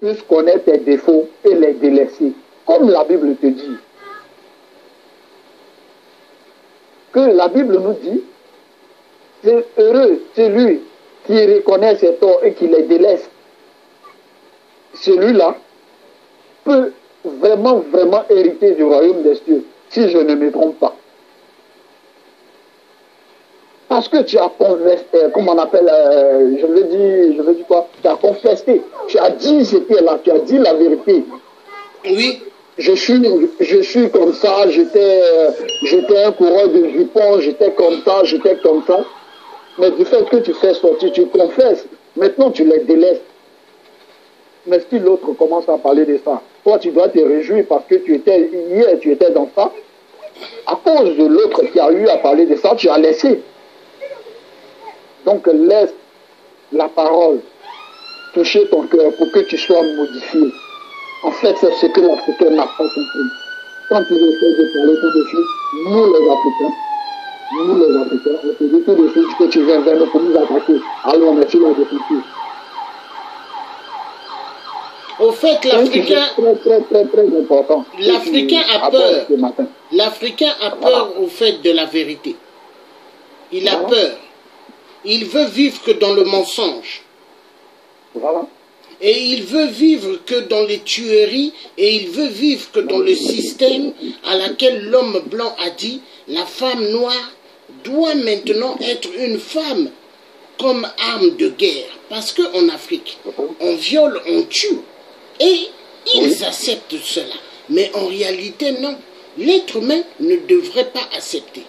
puisses connaître tes défauts et les délaisser. Comme la Bible te dit. Que la Bible nous dit, c'est heureux celui qui reconnaît ses torts et qui les délaisse. Celui-là peut vraiment, vraiment hériter du royaume des cieux, si je ne me trompe pas. Parce que tu as confessé, comment on appelle, je veux dire quoi, tu as confessé, tu as dit c'était là, tu as dit la vérité. Oui. Je suis comme ça, j'étais un coureur de jupons, j'étais comme ça. Mais du fait que tu fais sortir, tu confesses, maintenant tu les délaisses. Mais si l'autre commence à parler de ça, toi tu dois te réjouir parce que hier tu étais dans ça. À cause de l'autre qui a eu à parler de ça, tu as laissé. Donc laisse la parole toucher ton cœur pour que tu sois modifié. En fait, c'est ce que l'Africain n'a pas compris. Quand il essaie de parler tout de suite, nous les Africains, on se dit tout de suite que tu viens vers nous pour nous attaquer. Alors on est sur la défensive. Au fait, l'Africain... Très important. L'Africain a peur. L'Africain a peur au fait de la vérité. Il a peur. Il veut vivre que dans le mensonge. Voilà. Et il veut vivre que dans les tueries, et il veut vivre que dans le système à laquelle l'homme blanc a dit, la femme noire doit maintenant être une femme comme arme de guerre. Parce qu'en Afrique, on viole, on tue. Et ils acceptent cela. Mais en réalité, non. L'être humain ne devrait pas accepter.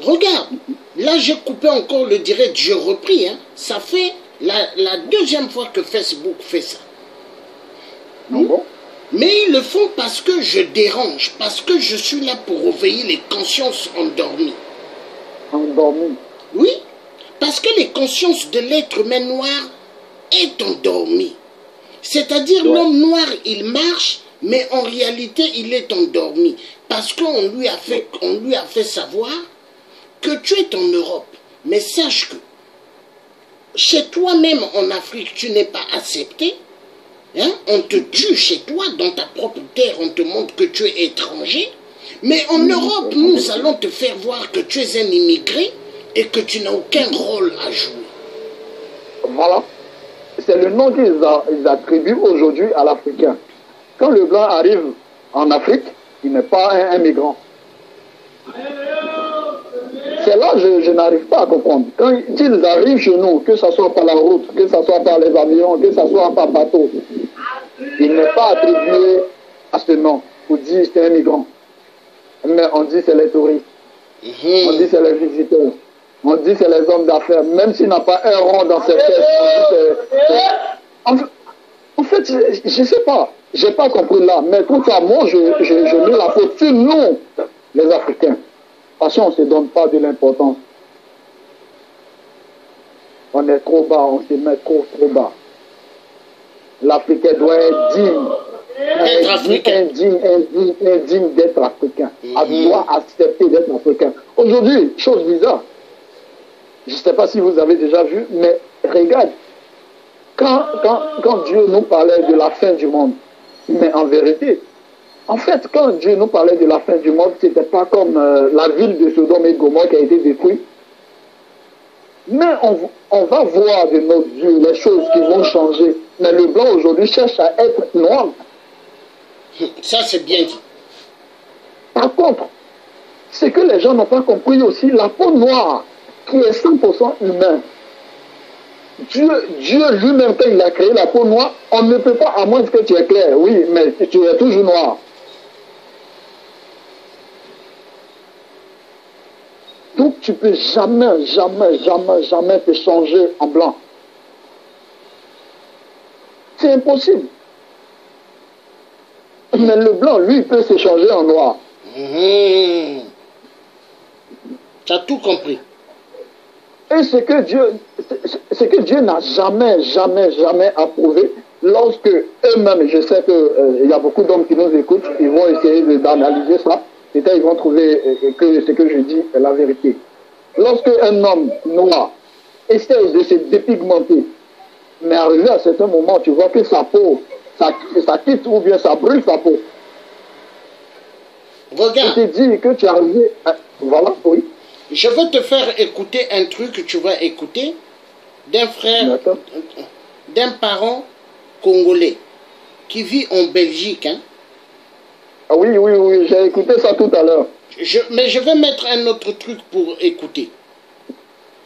Regarde, là j'ai coupé encore le direct, je repris. Hein. Ça fait la deuxième fois que Facebook fait ça. Mais ils le font parce que je dérange, parce que je suis là pour réveiller les consciences endormies. Endormies? Oui, parce que les consciences de l'être humain noir est endormie. C'est-à-dire l'homme noir, il marche, mais en réalité, il est endormi. Parce qu'on lui a fait savoir que tu es en Europe. Mais sache que chez toi-même en Afrique, tu n'es pas accepté. Hein? On te tue chez toi, dans ta propre terre, on te montre que tu es étranger. Mais en Europe, nous allons te faire voir que tu es un immigré et que tu n'as aucun rôle à jouer. Voilà. C'est le nom qu'ils attribuent aujourd'hui à l'Africain. Quand le blanc arrive en Afrique, il n'est pas un migrant. C'est là que je n'arrive pas à comprendre. Quand ils arrivent chez nous, que ce soit par la route, que ce soit par les avions, que ce soit par bateau, il n'est pas attribué à ce nom. On dit c'est un migrant. Mais on dit c'est les touristes. On dit c'est les visiteurs. On dit c'est les hommes d'affaires. Même s'il n'a pas un rond dans ses caisses. En fait, je ne sais pas. Je n'ai pas compris là. Mais tout ça, moi, je mets la faute sur nous, les Africains. Parce qu'on ne se donne pas de l'importance. On est trop bas, on se met trop bas. L'Africain doit être indigne d'être africain. Elle doit accepter d'être africain. Aujourd'hui, chose bizarre, je ne sais pas si vous avez déjà vu, mais regarde, quand Dieu nous parlait de la fin du monde, mais en vérité, en fait, quand Dieu nous parlait de la fin du monde, ce n'était pas comme la ville de Sodome et Gomorrhe qui a été détruite. Mais on va voir de nos yeux les choses qui vont changer. Mais le blanc aujourd'hui cherche à être noir. Ça, c'est bien dit. Par contre, ce que les gens n'ont pas compris aussi, la peau noire, qui est 100% humain. Dieu lui-même, quand il a créé la peau noire, on ne peut pas, à moins que tu es clair, oui, mais tu es toujours noir. Donc tu ne peux jamais te changer en blanc. C'est impossible. Mais le blanc, lui, peut se changer en noir. Tu as tout compris. Et ce que Dieu n'a jamais approuvé, lorsque eux-mêmes, je sais qu'il y a beaucoup d'hommes qui nous écoutent, ils vont essayer d'analyser ça, peut-être ils vont trouver que ce que je dis est la vérité. Lorsque un homme noir essaie de se dépigmenter, mais arrivé à un certain moment, tu vois que sa peau ça quitte ou bien ça brûle sa peau. Regarde. Je te dis que tu es arrivé. Voilà, oui. Je veux te faire écouter un truc que tu vas écouter d'un frère, d'un parent congolais qui vit en Belgique. Hein. Ah oui, oui, oui, j'ai écouté ça tout à l'heure. Mais je vais mettre un autre truc pour écouter.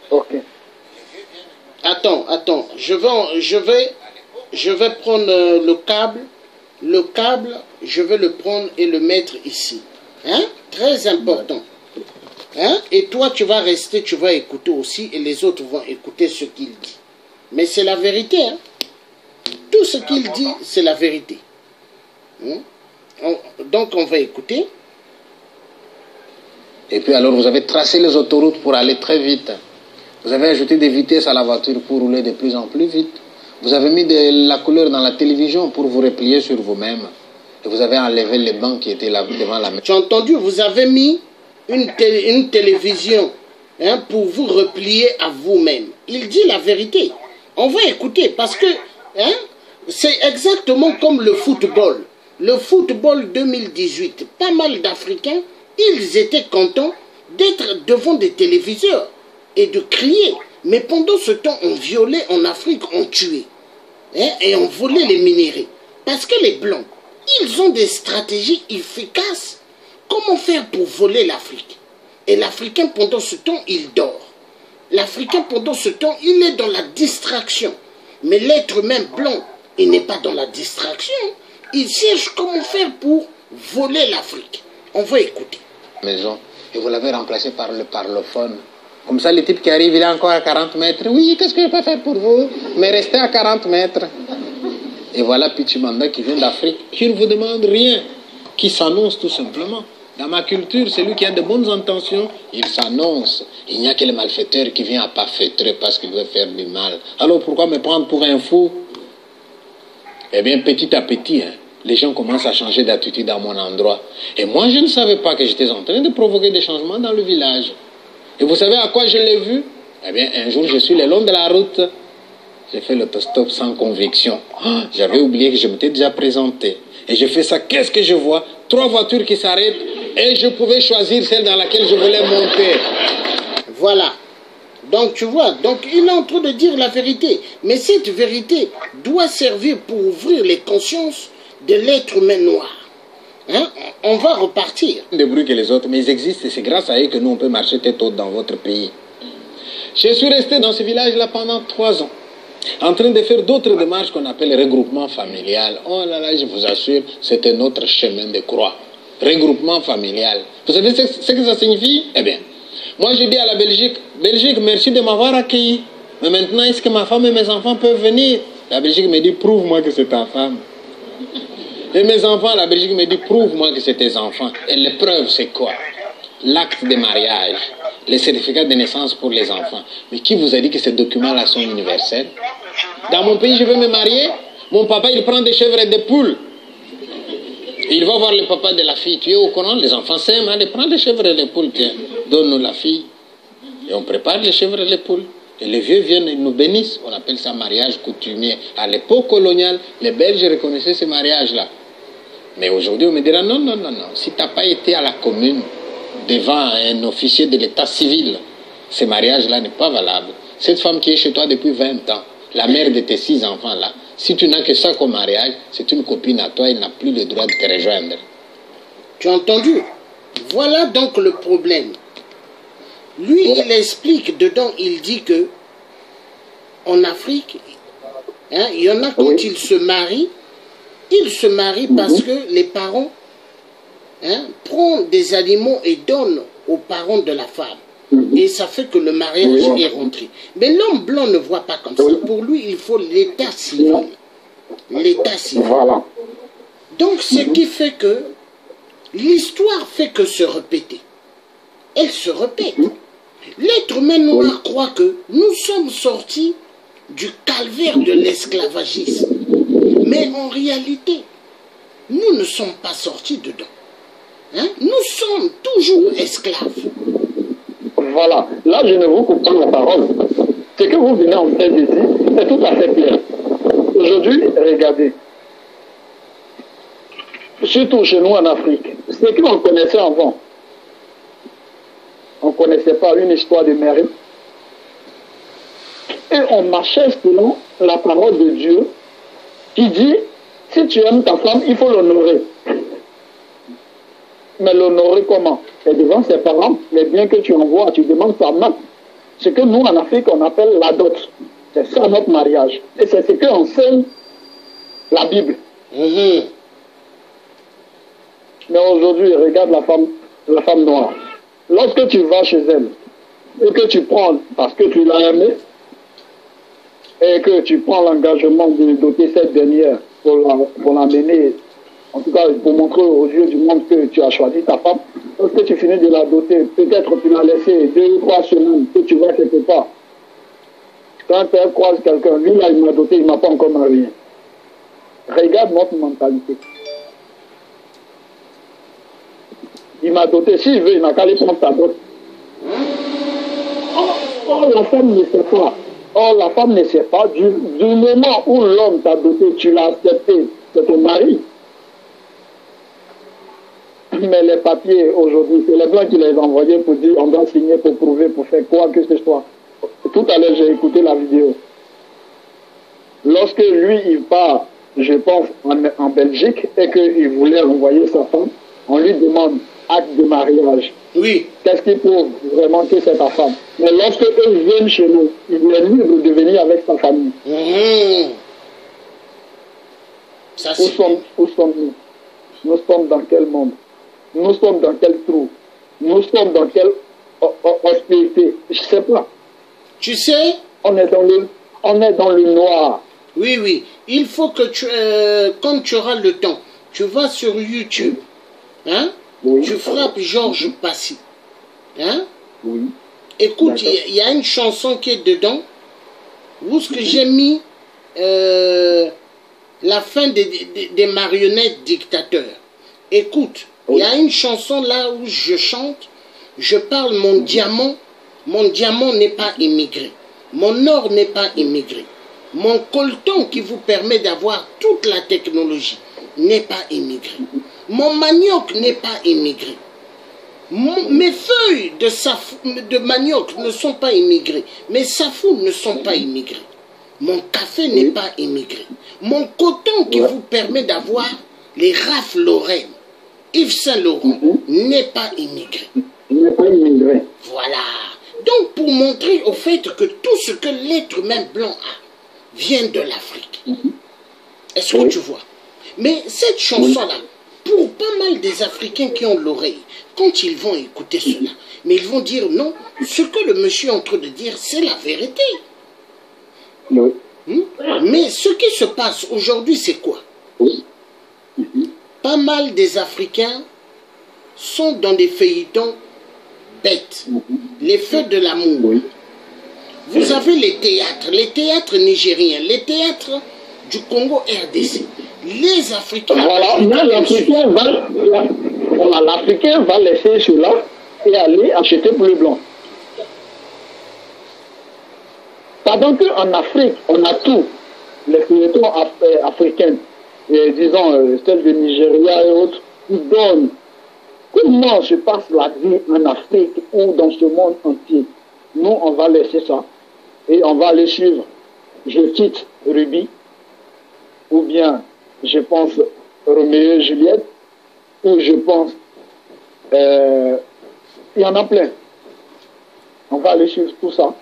Ok. Attends, je vais prendre le câble. Le câble, je vais le prendre et le mettre ici. Hein? Très important. Hein? Et toi, tu vas rester, tu vas écouter aussi, et les autres vont écouter ce qu'il dit. Mais c'est la vérité. Hein? Tout ce qu'il dit, c'est la vérité. Hein? Donc, on va écouter. Et puis alors, vous avez tracé les autoroutes pour aller très vite. Vous avez ajouté des vitesses à la voiture pour rouler de plus en plus vite. Vous avez mis de la couleur dans la télévision pour vous replier sur vous-même. Et vous avez enlevé les bancs qui étaient là devant la maison. Tu as entendu, vous avez mis une télévision hein, pour vous replier à vous-même. Il dit la vérité. On va écouter parce que hein, c'est exactement comme le football. Le football 2018, pas mal d'Africains, ils étaient contents d'être devant des téléviseurs et de crier. Mais pendant ce temps, on violait en Afrique, on tuait. Hein, et on volait les minéraux. Parce que les Blancs, ils ont des stratégies efficaces. Comment faire pour voler l'Afrique? Et l'Africain, pendant ce temps, il dort. L'Africain, pendant ce temps, il est dans la distraction. Mais l'être humain blanc, il n'est pas dans la distraction. Il cherche comment faire pour voler l'Afrique. On va écouter. Maison, et vous l'avez remplacé par le parlophone. Comme ça, le type qui arrive, il est encore à 40 mètres. Oui, qu'est-ce que je peux faire pour vous? Mais restez à 40 mètres. Et voilà Pichimanda qui vient d'Afrique, qui ne vous demande rien, qui s'annonce tout simplement. Dans ma culture, celui qui a de bonnes intentions, il s'annonce. Il n'y a que le malfaiteur qui vient à pas feutrer parce qu'il veut faire du mal. Alors pourquoi me prendre pour un fou? Eh bien, petit à petit, hein, les gens commencent à changer d'attitude à mon endroit. Et moi, je ne savais pas que j'étais en train de provoquer des changements dans le village. Et vous savez à quoi je l'ai vu? Eh bien, un jour, je suis le long de la route. J'ai fait l'autostop sans conviction. Oh, j'avais oublié que je m'étais déjà présenté. Et je fais ça, qu'est-ce que je vois? 3 voitures qui s'arrêtent et je pouvais choisir celle dans laquelle je voulais monter. Voilà. Donc tu vois, donc il est en train de dire la vérité. Mais cette vérité doit servir pour ouvrir les consciences de l'être humain noir. Hein? On va repartir. Des bruits que les autres, mais ils existent et c'est grâce à eux que nous on peut marcher tête haute dans votre pays. Je suis resté dans ce village-là pendant 3 ans. En train de faire d'autres démarches qu'on appelle regroupement familial. Oh là là, je vous assure, c'était notre chemin de croix. Regroupement familial. Vous savez ce que ça signifie? Eh bien, moi je dis à la Belgique, Belgique, merci de m'avoir accueilli. Mais maintenant, est-ce que ma femme et mes enfants peuvent venir? La Belgique me dit, prouve-moi que c'est ta femme. Et mes enfants, la Belgique me dit, prouve-moi que c'est tes enfants. Et l'épreuve, c'est quoi? L'acte de mariage, les certificats de naissance pour les enfants. Mais qui vous a dit que ces documents-là sont universels? Dans mon pays, je veux me marier. Mon papa, il prend des chèvres et des poules. Et il va voir le papa de la fille. Tu es au courant? Les enfants s'aiment. Allez, prends les chèvres et les poules. Tiens, donne-nous la fille. Et on prépare les chèvres et les poules. Et les vieux viennent et nous bénissent. On appelle ça mariage coutumier. À l'époque coloniale, les Belges reconnaissaient ce mariage-là. Mais aujourd'hui, on me dira non, non, non, non. Si tu n'as pas été à la commune devant un officier de l'état civil, ce mariage-là n'est pas valable. Cette femme qui est chez toi depuis 20 ans, la mère de tes 6 enfants-là, si tu n'as que ça comme mariage, c'est une copine à toi, elle n'a plus le droit de te rejoindre. Tu as entendu? Voilà donc le problème. Lui, il explique dedans, il dit que en Afrique, hein, il y en a quand ils se marient parce que les parents hein, prennent des aliments et donnent aux parents de la femme. Et ça fait que le mariage est rentré. Mais l'homme blanc ne voit pas comme ça. Pour lui, il faut l'état civil. L'état civil. Voilà. Donc, ce qui fait que l'histoire fait que se répéter. Elle se répète. L'être humain noir croit que nous sommes sortis du calvaire de l'esclavagisme. Mais en réalité, nous ne sommes pas sortis dedans. Hein? Nous sommes toujours esclaves. Voilà. Là, je ne vous coupe pas la parole. Ce que vous venez en fait de dire, c'est tout à fait clair. Aujourd'hui, regardez. surtout chez nous en Afrique, c'est qu'on connaissait avant. On ne connaissait pas une histoire de mérite. Et on marchait selon la parole de Dieu qui dit, si tu aimes ta femme, il faut l'honorer. Mais l'honorer comment? C'est devant ses parents, les biens que tu envoies, tu demandes sa main. Ce que nous en Afrique, on appelle la dot. C'est ça notre mariage. Et c'est ce que enseigne la Bible. Mais aujourd'hui, regarde la femme noire. Lorsque tu vas chez elle et que tu prends, parce que tu l'as aimée, et que tu prends l'engagement de doter cette dernière pour l'amener, en tout cas pour montrer aux yeux du monde que tu as choisi ta femme, lorsque tu finis de la doter, peut-être tu l'as laissé 2 ou 3 semaines, que tu vas quelque part. Quand elle croise quelqu'un, lui là il m'a doté, il ne m'a pas encore marié. Regarde notre mentalité. Il m'a doté, s'il veut, il n'a qu'à aller prendre ta dot. Oh, la femme ne sait pas. Oh, la femme ne sait pas. Du moment où l'homme t'a doté, tu l'as accepté, c'est ton mari. Mais les papiers aujourd'hui, c'est les blancs qui les ont envoyés pour dire on doit signer pour prouver, pour faire quoi que ce soit. Tout à l'heure, j'ai écouté la vidéo. Lorsque lui, il part, je pense, en Belgique, et qu'il voulait envoyer sa femme, on lui demande acte de mariage. Oui. Qu'est-ce qui prouve vraiment que c'est ta femme? Mais lorsque eux viennent chez nous, il est libre de venir avec sa famille. Ça, où sommes-nous? Nous sommes dans quel monde? Nous sommes dans quel trou? Nous sommes dans quelle obscurité? Je ne sais pas. Tu sais? On est dans le noir. Oui, oui. Il faut que tu, quand tu auras le temps, tu vas sur YouTube. Hein? Oui. Tu frappes Georges Passy. Hein? Oui. Écoute, il y a une chanson qui est dedans où ce que j'ai mis la fin des marionnettes dictateurs. Écoute, il y a une chanson là où je chante, je parle mon diamant n'est pas immigré, mon or n'est pas immigré, mon coltan qui vous permet d'avoir toute la technologie n'est pas immigré, mon manioc n'est pas immigré. Mes feuilles de manioc ne sont pas immigrées. Mes safous ne sont pas immigrés. Mon café n'est pas immigré. Mon coton qui vous permet d'avoir les Ralph Lauren, Yves Saint Laurent, n'est pas immigré. N'est pas immigré. Voilà. Donc pour montrer au fait que tout ce que l'être humain blanc a vient de l'Afrique. Est-ce que tu vois? Mais cette chanson-là, pour pas mal des Africains qui ont l'oreille, quand ils vont écouter cela, mais ils vont dire non, ce que le monsieur est en train de dire, c'est la vérité. Oui. Mais ce qui se passe aujourd'hui, c'est quoi? Pas mal des Africains sont dans des feuilletons bêtes. Les feux de l'amour. Vous avez les théâtres nigériens, les théâtres du Congo RDC. Les Africains... Voilà, l'Africain va laisser cela et aller acheter pour le blanc. Pendant qu'en Afrique, on a tout, les feuilletons africains, et disons celles de Nigeria et autres, qui donnent comment se passe la vie en Afrique ou dans ce monde entier. Nous, on va laisser ça et on va aller suivre, je cite Ruby, ou bien je pense Roméo et Juliette, ou je pense, il y en a plein. On va aller suivre tout ça.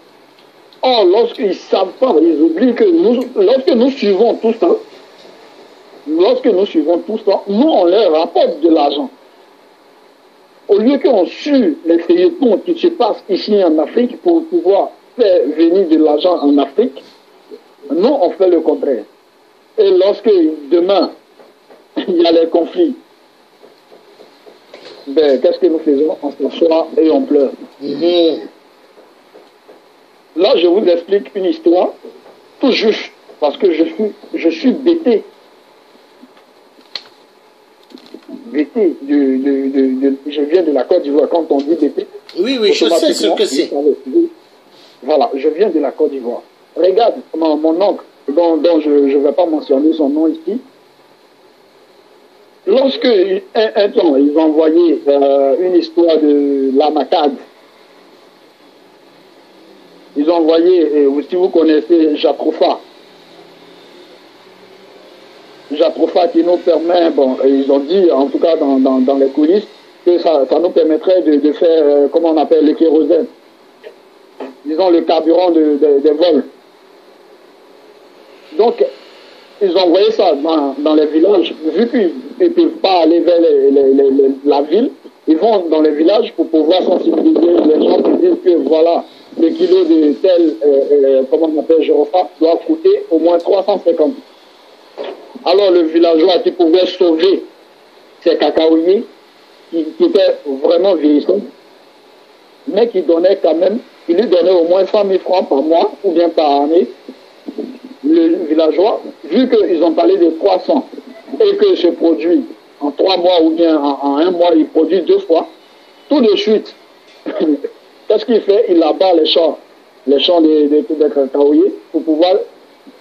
Or, lorsqu'ils ne savent pas, ils oublient que lorsque nous suivons tout ça, nous, on leur rapporte de l'argent. Au lieu qu'on suive les feuilletons qui se passent ici en Afrique pour pouvoir faire venir de l'argent en Afrique, nous, on fait le contraire. Et lorsque demain, il y a les conflits, ben, qu'est-ce que nous faisons? On s'assoit et on pleure. Là, je vous explique une histoire, tout juste, parce que je suis bêté. Bêté, je viens de la Côte d'Ivoire. Quand on dit bêté, oui, oui, je sais ce que c'est. Voilà, je viens de la Côte d'Ivoire. Regarde, mon oncle, dont je ne vais pas mentionner son nom ici, lorsque un temps, ils ont envoyé une histoire de l'Amakad, ils ont envoyé, si vous connaissez Japrofa, Japrofa qui nous permet, bon, ils ont dit, en tout cas dans les coulisses, que ça nous permettrait de faire, comment on appelle, le kérosène, disons le carburant des vols. Donc, ils ont envoyé ça dans les villages. Vu qu'ils ne peuvent pas aller vers la ville, ils vont dans les villages pour pouvoir sensibiliser les gens qui disent que voilà, le kilo de tel, comment on appelle, gyrophare, doit coûter au moins 350. Alors le villageois qui pouvait sauver ses cacaoyers, qui étaient vraiment vieillissants, mais qui donnait quand même, il lui donnait au moins 100 000 francs par mois ou bien par année. Le villageois, vu qu'ils ont parlé de 300 et que ce produit en 3 mois ou bien en 1 mois, il produit 2 fois, tout de suite, qu'est-ce qu'il fait? Il abat les champs des cacaoyers pour pouvoir,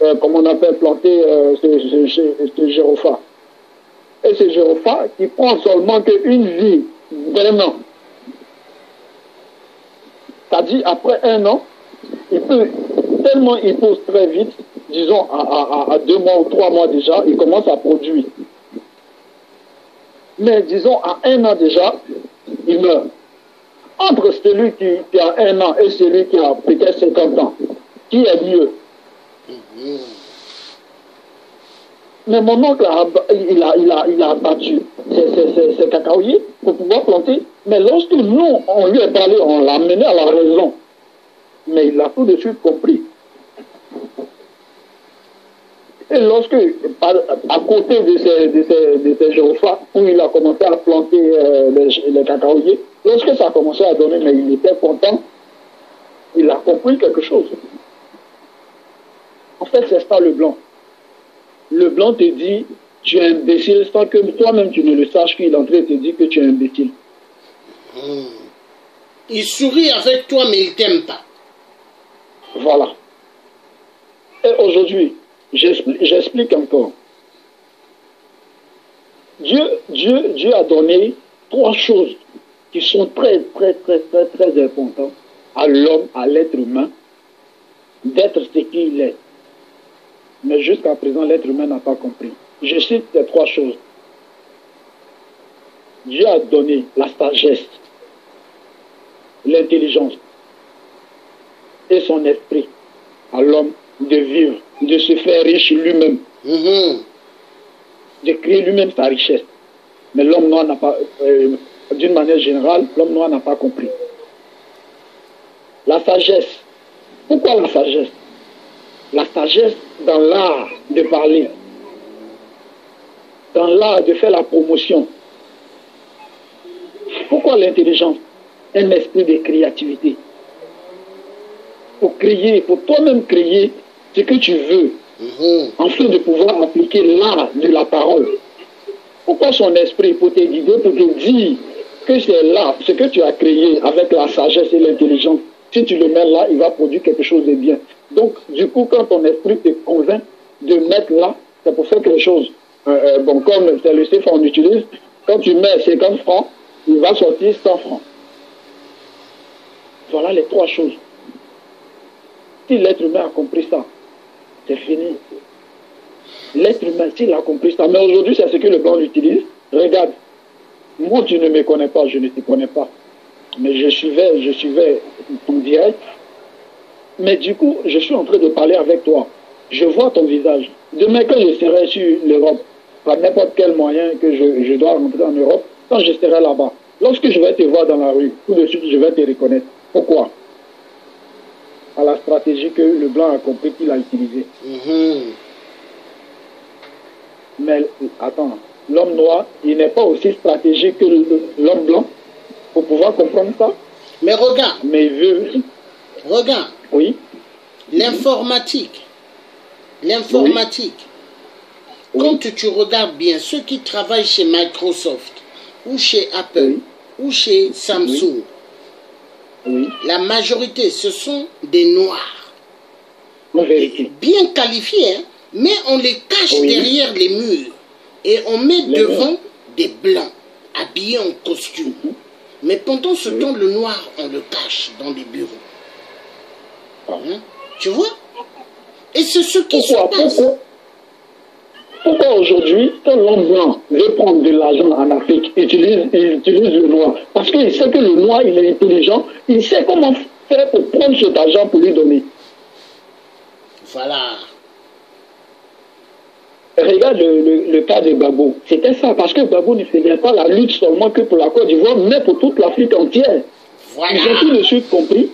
comme on appelle, planter ce gyrophare. Et ce gyrophare qui prend seulement qu'une vie d'un an. C'est-à-dire, après 1 an, tellement il pousse très vite, disons à 2 mois ou 3 mois déjà, il commence à produire. Mais disons à 1 an déjà, il meurt. Entre celui qui a 1 an et celui qui a peut-être 50 ans, qui est mieux? Mais mon oncle, il a abattu ses cacaoyers pour pouvoir planter. Mais lorsque nous, on lui a parlé, on l'a amené à la raison. Mais il a tout de suite compris. Et lorsque, à côté de ces gyrophares, où il a commencé à planter les cacaoyers, lorsque ça a commencé à donner, mais il était content, il a compris quelque chose. En fait, c'est ça le blanc. Le blanc te dit, tu es imbécile, sans que toi-même tu ne le saches, qu'il est en train de te dire que tu es imbécile. Il sourit avec toi, mais il ne t'aime pas. Voilà. Et aujourd'hui, j'explique encore. Dieu a donné 3 choses qui sont très importantes à l'homme, à l'être humain, d'être ce qu'il est. Mais jusqu'à présent, l'être humain n'a pas compris. Je cite ces 3 choses. Dieu a donné la sagesse, l'intelligence et son esprit à l'homme de vivre, de se faire riche lui-même, de créer lui-même sa richesse. Mais l'homme noir n'a pas, d'une manière générale, l'homme noir n'a pas compris. La sagesse. Pourquoi la sagesse? La sagesse dans l'art de parler, dans l'art de faire la promotion. Pourquoi l'intelligence? Un esprit de créativité. Pour créer, pour toi-même créer ce que tu veux, afin de pouvoir appliquer l'art de la parole. Pourquoi son esprit? Pour te guider, pour te dire que c'est là, ce que tu as créé avec la sagesse et l'intelligence. Si tu le mets là, il va produire quelque chose de bien. Donc, du coup, quand ton esprit te convainc de mettre là, c'est pour faire quelque chose. Bon, comme c'est le CFA qu'on utilise, quand tu mets 50 francs, il va sortir 100 francs. Voilà les 3 choses. Si l'être humain a compris ça, c'est fini. L'être humain, s'il a compris ça, mais aujourd'hui, c'est ce que le blanc utilise. Regarde, moi, tu ne me connais pas, je ne te connais pas. Mais je suivais ton direct. Mais du coup, je suis en train de parler avec toi. Je vois ton visage. Demain, quand je serai sur l'Europe, par n'importe quel moyen que je dois rentrer en Europe, quand je serai là-bas, lorsque je vais te voir dans la rue, tout de suite, je vais te reconnaître. Pourquoi? À la stratégie que le blanc a compris qu'il a utilisée. Mais attends, l'homme noir, il n'est pas aussi stratégique que l'homme blanc pour pouvoir comprendre ça. Mais regarde. Mais il veut. Regarde. Oui. L'informatique. L'informatique. Oui. Quand tu regardes bien, ceux qui travaillent chez Microsoft, ou chez Apple, ou chez Samsung, la majorité, ce sont des noirs. Bien qualifiés, hein, mais on les cache derrière les murs. Et on met devant des blancs habillés en costume. Mais pendant ce temps, le noir, on le cache dans les bureaux. Hein? Tu vois? Et c'est ce qui se passe. Pourquoi aujourd'hui, quand l'homme blanc veut prendre de l'argent en Afrique, il utilise le noir? Parce qu'il sait que le noir, il est intelligent, il sait comment faire pour prendre cet argent pour lui donner. Voilà. Regarde le cas de Gbagbo. C'était ça, parce que Gbagbo ne faisait pas la lutte seulement que pour la Côte d'Ivoire, mais pour toute l'Afrique entière. Voilà. Ils ont tout de suite compris.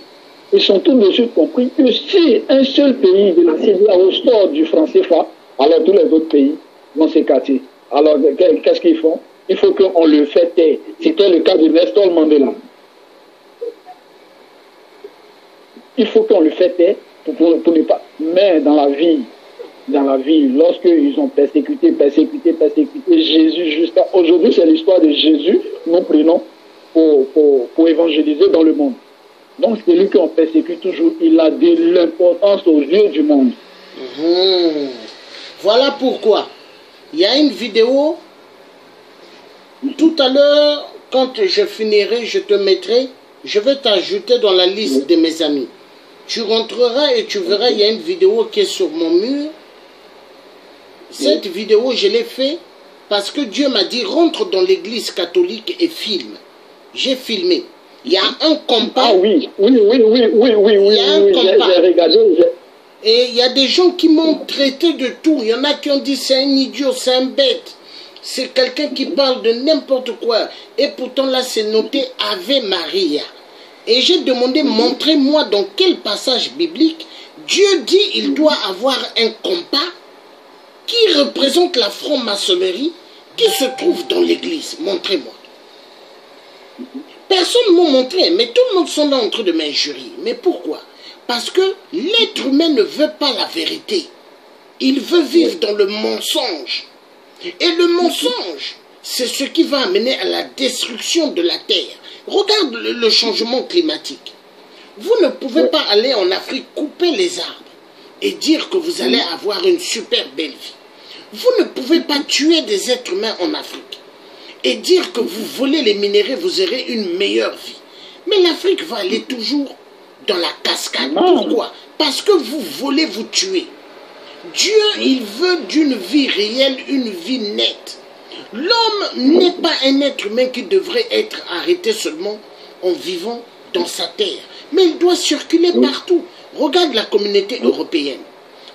Ils sont tout de suite compris que si un seul pays de la CEDEAO sort du franc CFA, alors tous les autres pays vont s'écarter. Alors qu'est-ce qu'ils font? Il faut qu'on le fait taire. C'était le cas de Nelson Mandela. Il faut qu'on le fait taire pour ne pas. Mais dans la vie, lorsqu'ils ont persécuté Jésus jusqu'à aujourd'hui, c'est l'histoire de Jésus, nous prenons pour évangéliser dans le monde. Donc celui qu'on persécute toujours, il a de l'importance aux yeux du monde. Voilà pourquoi il y a une vidéo. Tout à l'heure, quand je finirai, je te mettrai, je vais t'ajouter dans la liste de mes amis. Tu rentreras et tu verras, il y a une vidéo qui est sur mon mur. Cette vidéo, je l'ai fait parce que Dieu m'a dit, rentre dans l'église catholique et filme. J'ai filmé. Il y a un compas. Ah oui. J'ai regardé. Et il y a des gens qui m'ont traité de tout. Il y en a qui ont dit, c'est un idiot, c'est un bête. C'est quelqu'un qui parle de n'importe quoi. Et pourtant là, c'est noté Ave Maria. Et j'ai demandé, montrez-moi dans quel passage biblique Dieu dit il doit avoir un compas qui représente la franc-maçonnerie qui se trouve dans l'église. Montrez-moi. Personne ne m'a montré, mais tout le monde sont là en train de m'injurier. Mais pourquoi? Parce que l'être humain ne veut pas la vérité. Il veut vivre dans le mensonge. Et le mensonge, c'est ce qui va amener à la destruction de la terre. Regarde le changement climatique. Vous ne pouvez pas aller en Afrique couper les arbres et dire que vous allez avoir une super belle vie. Vous ne pouvez pas tuer des êtres humains en Afrique et dire que vous volez les minéraux, vous aurez une meilleure vie. Mais l'Afrique va aller toujours dans la cascade. Pourquoi? Parce que vous volez, vous tuez. Dieu, il veut d'une vie réelle, une vie nette. L'homme n'est pas un être humain qui devrait être arrêté seulement en vivant dans sa terre. Mais il doit circuler partout. Regarde la communauté européenne.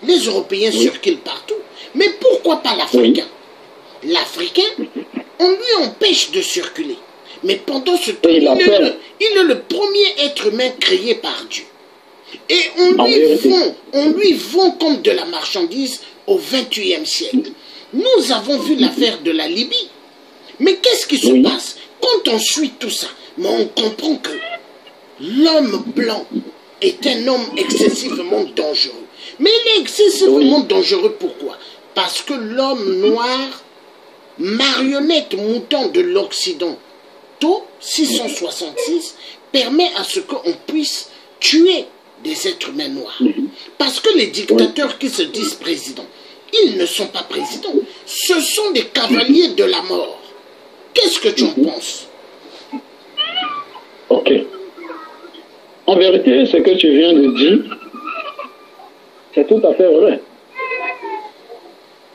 Les Européens circulent partout. Mais pourquoi pas l'Africain? L'Africain, on lui empêche de circuler. Mais pendant ce temps, il est le premier être humain créé par Dieu. Et on lui vend comme de la marchandise au XXIe siècle. Nous avons vu l'affaire de la Libye. Mais qu'est-ce qui se passe? Quand on suit tout ça, mais on comprend que l'homme blanc est un homme excessivement dangereux. Mais il est excessivement dangereux, pourquoi? Parce que l'homme noir, marionnette mouton de l'Occident, tôt 666, permet à ce qu'on puisse tuer des êtres humains noirs. Parce que les dictateurs qui se disent présidents, ils ne sont pas présidents. Ce sont des cavaliers de la mort. Qu'est-ce que tu en penses? Ok. En vérité, ce que tu viens de dire, c'est tout à fait vrai.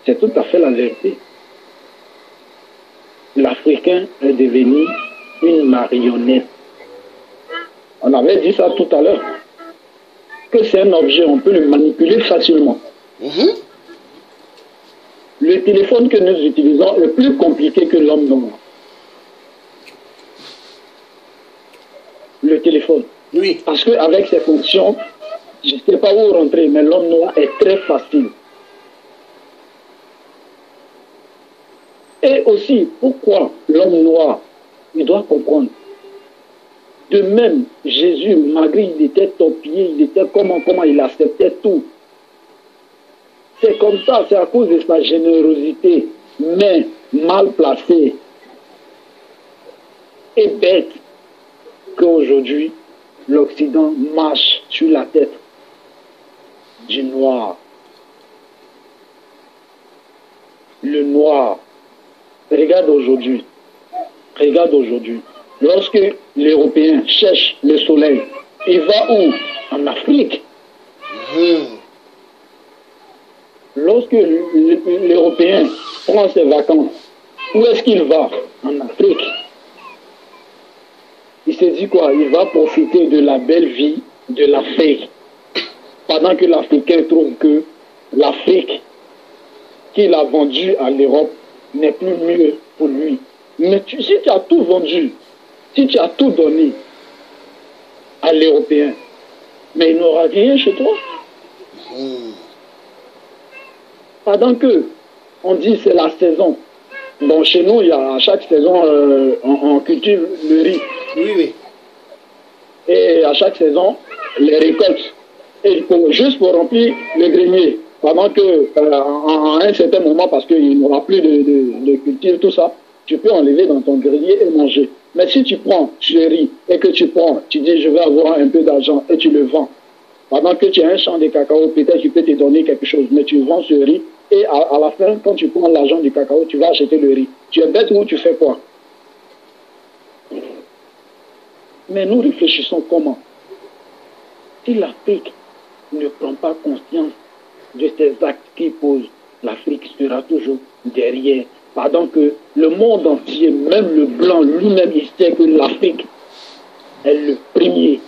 C'est tout à fait la vérité. L'Africain est devenu une marionnette. On avait dit ça tout à l'heure. Que c'est un objet, on peut le manipuler facilement. Le téléphone que nous utilisons est plus compliqué que l'homme noir. Le téléphone. Oui. Parce qu'avec ses fonctions, je ne sais pas où rentrer, mais l'homme noir est très facile. Et aussi, pourquoi l'homme noir, il doit comprendre. De même, Jésus, malgré il était torpillé, il était comment il acceptait tout. C'est comme ça, c'est à cause de sa générosité, mais mal placée et bête, qu'aujourd'hui, l'Occident marche sur la tête du noir. Le noir Regarde aujourd'hui. Regarde aujourd'hui. Lorsque l'Européen cherche le soleil, il va où? En Afrique. Lorsque l'Européen prend ses vacances, où est-ce qu'il va? En Afrique. Il se dit quoi? Il va profiter de la belle vie de l'Afrique. Pendant que l'Africain trouve que l'Afrique qu'il a vendue à l'Europe n'est plus mieux pour lui. Mais si tu as tout vendu, si tu as tout donné à l'Européen, mais il n'aura rien chez toi. Pendant que on dit c'est la saison. Donc chez nous, il y a à chaque saison, on cultive le riz. Oui, oui. Et à chaque saison, les récoltes. Et juste pour remplir le grenier. Pendant que, à un certain moment, parce qu'il n'y aura plus de culture, tout ça, tu peux enlever dans ton grenier et manger. Mais si tu prends ce riz et que tu dis je vais avoir un peu d'argent et tu le vends. Pendant que tu as un champ de cacao, peut-être tu peux te donner quelque chose, mais tu vends ce riz et à la fin, quand tu prends l'argent du cacao, tu vas acheter le riz. Tu es bête ou tu fais quoi? Mais nous réfléchissons comment? Si l'Afrique ne prend pas conscience de ces actes qui posent, l'Afrique sera toujours derrière. Pendant que le monde entier, même le blanc lui-même, il sait que l'Afrique est le premier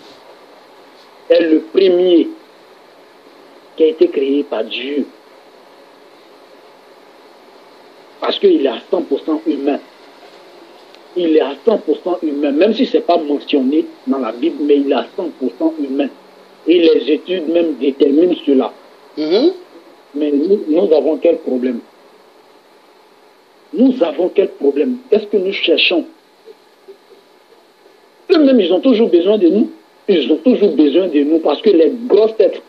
qui a été créé par Dieu. Parce qu'il est à 100% humain. Il est à 100% humain, même si ce n'est pas mentionné dans la Bible, mais il est à 100% humain. Et les études même déterminent cela. Mais nous avons quel problème? Nous avons quel problème? Qu'est-ce que nous cherchons? Eux-mêmes, ils ont toujours besoin de nous. Ils ont toujours besoin de nous parce que les grosses têtes,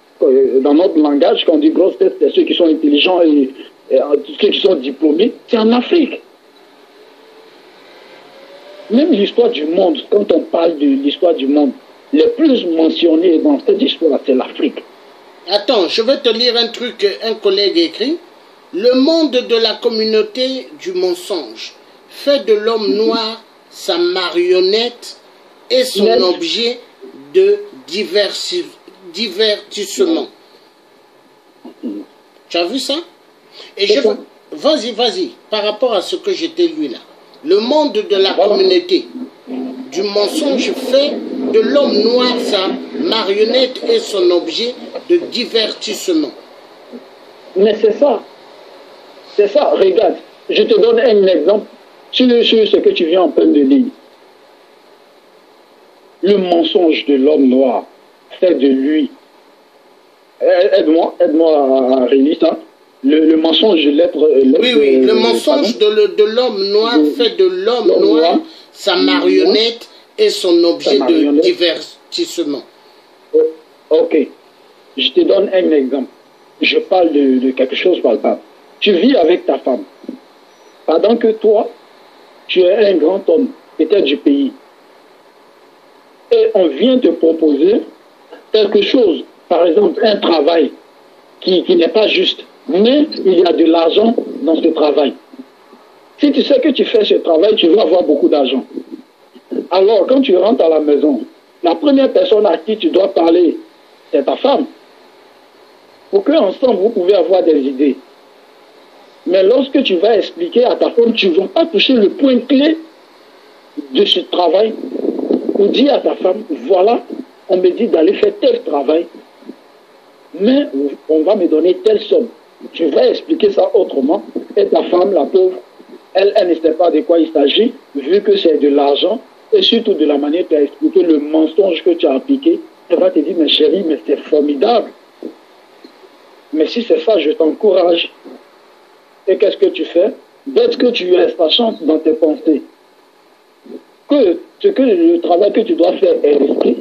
dans notre langage, quand on dit grosses têtes, c'est ceux qui sont intelligents et ceux qui sont diplômés, c'est en Afrique. Même l'histoire du monde, quand on parle de l'histoire du monde, les plus mentionnés dans cette histoire, c'est l'Afrique. Attends, je vais te lire un truc, un collègue écrit. Le monde de la communauté du mensonge fait de l'homme noir sa marionnette et son objet de divertissement. Tu as vu ça? Et je veux... Vas-y, par rapport à ce que je t'ai lu là. Le monde de la communauté du mensonge fait de l'homme noir sa marionnette et son objet de divertissement. Mais c'est ça. C'est ça, regarde. Je te donne un exemple sur ce que tu viens en peine de lire. Le mensonge de l'homme noir fait de lui. Aide-moi à relire ça. Le mensonge de l'être... Oui, le mensonge de l'homme noir fait de l'homme noir sa marionnette et son objet de divertissement. Ok. Je te donne un exemple. Je parle de quelque chose palpable. Tu vis avec ta femme. Pendant que toi, tu es un grand homme, peut-être du pays. Et on vient te proposer quelque chose, par exemple un travail qui n'est pas juste. Mais il y a de l'argent dans ce travail. Si tu sais que tu fais ce travail, tu vas avoir beaucoup d'argent. Alors, quand tu rentres à la maison, la première personne à qui tu dois parler, c'est ta femme. Pour qu'ensemble, vous pouvez avoir des idées. Mais lorsque tu vas expliquer à ta femme, tu ne vas pas toucher le point clé de ce travail. Ou dire à ta femme, voilà, on me dit d'aller faire tel travail, mais on va me donner telle somme. Tu vas expliquer ça autrement, et ta femme, la pauvre, elle ne sait pas de quoi il s'agit, vu que c'est de l'argent, et surtout de la manière que tu as expliqué le mensonge que tu as appliqué, elle va te dire, mais chérie, mais c'est formidable. Mais si c'est ça, je t'encourage. Et qu'est-ce que tu fais? Dès que tu laisses ta chance dans tes pensées, que le travail que tu dois faire est risqué,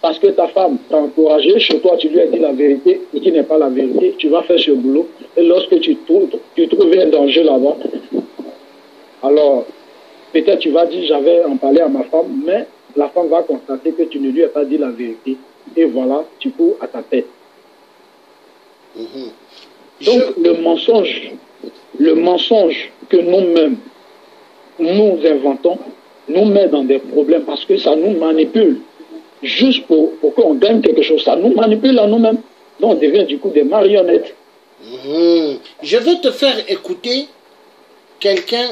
parce que ta femme t'a encouragé, chez toi tu lui as dit la vérité et qui n'est pas la vérité, tu vas faire ce boulot, et lorsque tu trouves un danger là-bas, alors peut-être tu vas dire j'avais en parlé à ma femme, mais la femme va constater que tu ne lui as pas dit la vérité, et voilà, tu cours à ta tête. Donc le mensonge que nous-mêmes, nous inventons, nous met dans des problèmes parce que ça nous manipule. Juste pour qu'on gagne quelque chose, ça nous manipule à nous-mêmes. Donc on devient du coup des marionnettes. Je vais te faire écouter quelqu'un,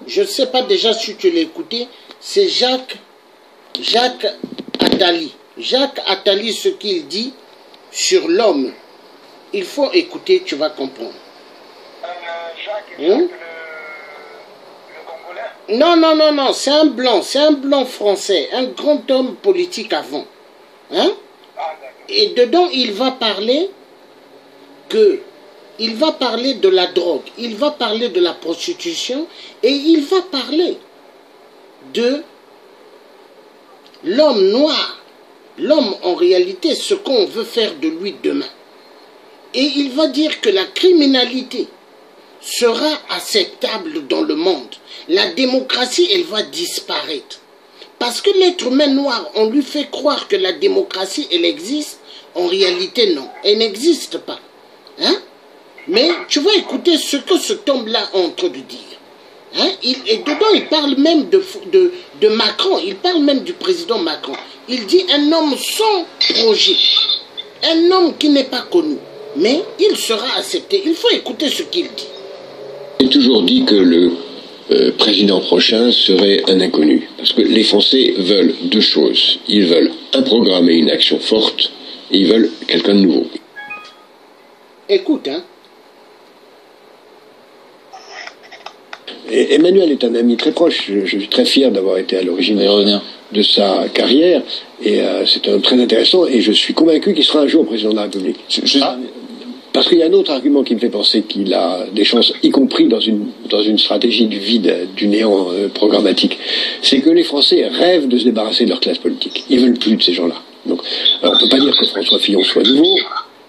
je ne sais pas déjà si tu l'as écouté, c'est Jacques Attali. Jacques Attali, ce qu'il dit sur l'homme, il faut écouter, tu vas comprendre. Le Congolais? Non, c'est un blanc français, un grand homme politique avant. Hein? Et dedans, il va parler de la drogue, il va parler de la prostitution et il va parler de l'homme noir, l'homme en réalité, ce qu'on veut faire de lui demain. Et il va dire que la criminalité sera acceptable dans le monde. La démocratie, elle va disparaître. Parce que l'être humain noir, on lui fait croire que la démocratie, elle existe. En réalité, non, elle n'existe pas. Hein? Mais tu vas écouter ce que cet homme-là est en train de dire. Hein? Et dedans, il parle même de Macron, il parle même du président Macron. Il dit un homme sans projet, un homme qui n'est pas connu, mais il sera accepté. Il faut écouter ce qu'il dit. J'ai toujours dit que le président prochain serait un inconnu. Parce que les Français veulent deux choses. Ils veulent un programme et une action forte, et ils veulent quelqu'un de nouveau. Écoute, hein. Emmanuel est un ami très proche. Je suis très fier d'avoir été à l'origine de sa carrière. Et c'est un homme très intéressant. Et je suis convaincu qu'il sera un jour président de la République. Parce qu'il y a un autre argument qui me fait penser qu'il a des chances, y compris dans une stratégie du vide, du néant programmatique. C'est que les Français rêvent de se débarrasser de leur classe politique. Ils veulent plus de ces gens-là. Donc, on ne peut pas dire que François Fillon soit nouveau.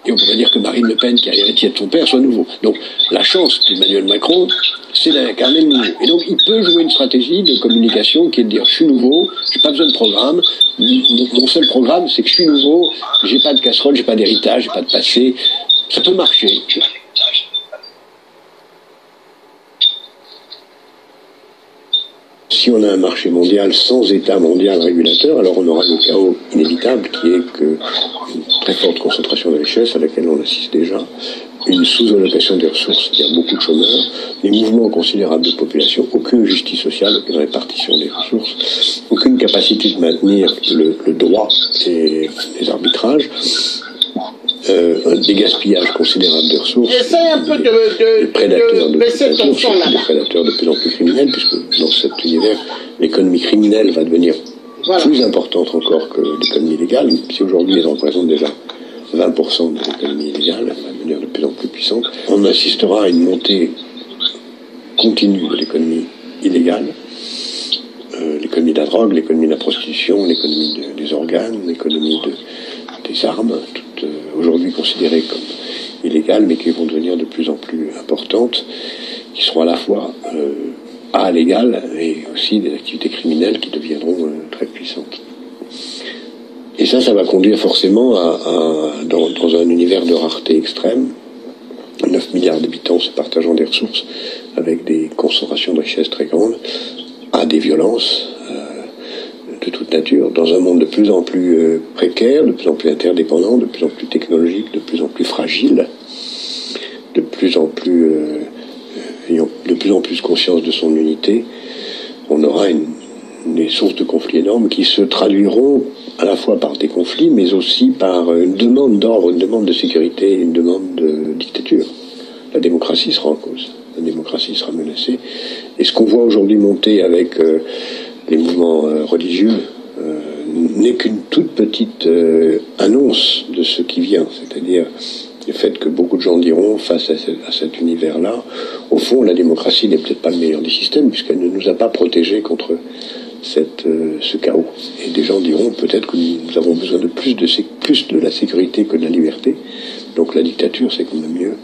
Et on ne peut pas dire que Marine Le Pen, qui a l'héritier de son père, soit nouveau. Donc, la chance d'Emmanuel Macron, c'est d'incarner le nouveau. Et donc, il peut jouer une stratégie de communication qui est de dire, je suis nouveau, je n'ai pas besoin de programme, mon seul programme, c'est que je suis nouveau, j'ai pas de casserole, j'ai pas d'héritage, j'ai pas de passé, ça peut marcher. Si on a un marché mondial sans État mondial régulateur, alors on aura le chaos inévitable qui est que une très forte concentration de richesses à laquelle on assiste déjà, une sous-allocation des ressources, c'est-à-dire beaucoup de chômeurs, des mouvements considérables de population, aucune justice sociale, aucune répartition des ressources, aucune capacité de maintenir le droit et les arbitrages, des gaspillages considérables de ressources, essaye un peu des prédateurs de baisser ton ressources, son là. des prédateurs de plus en plus criminels, puisque dans cet univers, l'économie criminelle va devenir plus importante encore que l'économie légale. Si aujourd'hui elle représente déjà 20% de l'économie illégale, elle va devenir de plus en plus puissante. On assistera à une montée continue de l'économie illégale, l'économie de la drogue, l'économie de la prostitution, l'économie des organes, l'économie des armes, toutes aujourd'hui considérées comme illégales, mais qui vont devenir de plus en plus importantes, qui seront à la fois légales et aussi des activités criminelles qui deviendront très puissantes. Et ça va conduire forcément dans un univers de rareté extrême, 9 milliards d'habitants se partageant des ressources, avec des concentrations de richesses très grandes, à des violences de toute nature, dans un monde de plus en plus précaire, de plus en plus interdépendant, de plus en plus technologique, de plus en plus fragile, de plus en plus ayant de plus en plus conscience de son unité. On aura des sources de conflits énormes qui se traduiront à la fois par des conflits, mais aussi par une demande d'ordre, une demande de sécurité, une demande de dictature. La démocratie sera en cause, la démocratie sera menacée. Et ce qu'on voit aujourd'hui monter avec les mouvements religieux n'est qu'une toute petite annonce de ce qui vient, c'est-à-dire le fait que beaucoup de gens diront, face à cet univers-là, au fond, la démocratie n'est peut-être pas le meilleur des systèmes, puisqu'elle ne nous a pas protégés contre ce chaos. Et des gens diront, peut-être que nous avons besoin de plus de la sécurité que de la liberté, donc la dictature, c'est quand même mieux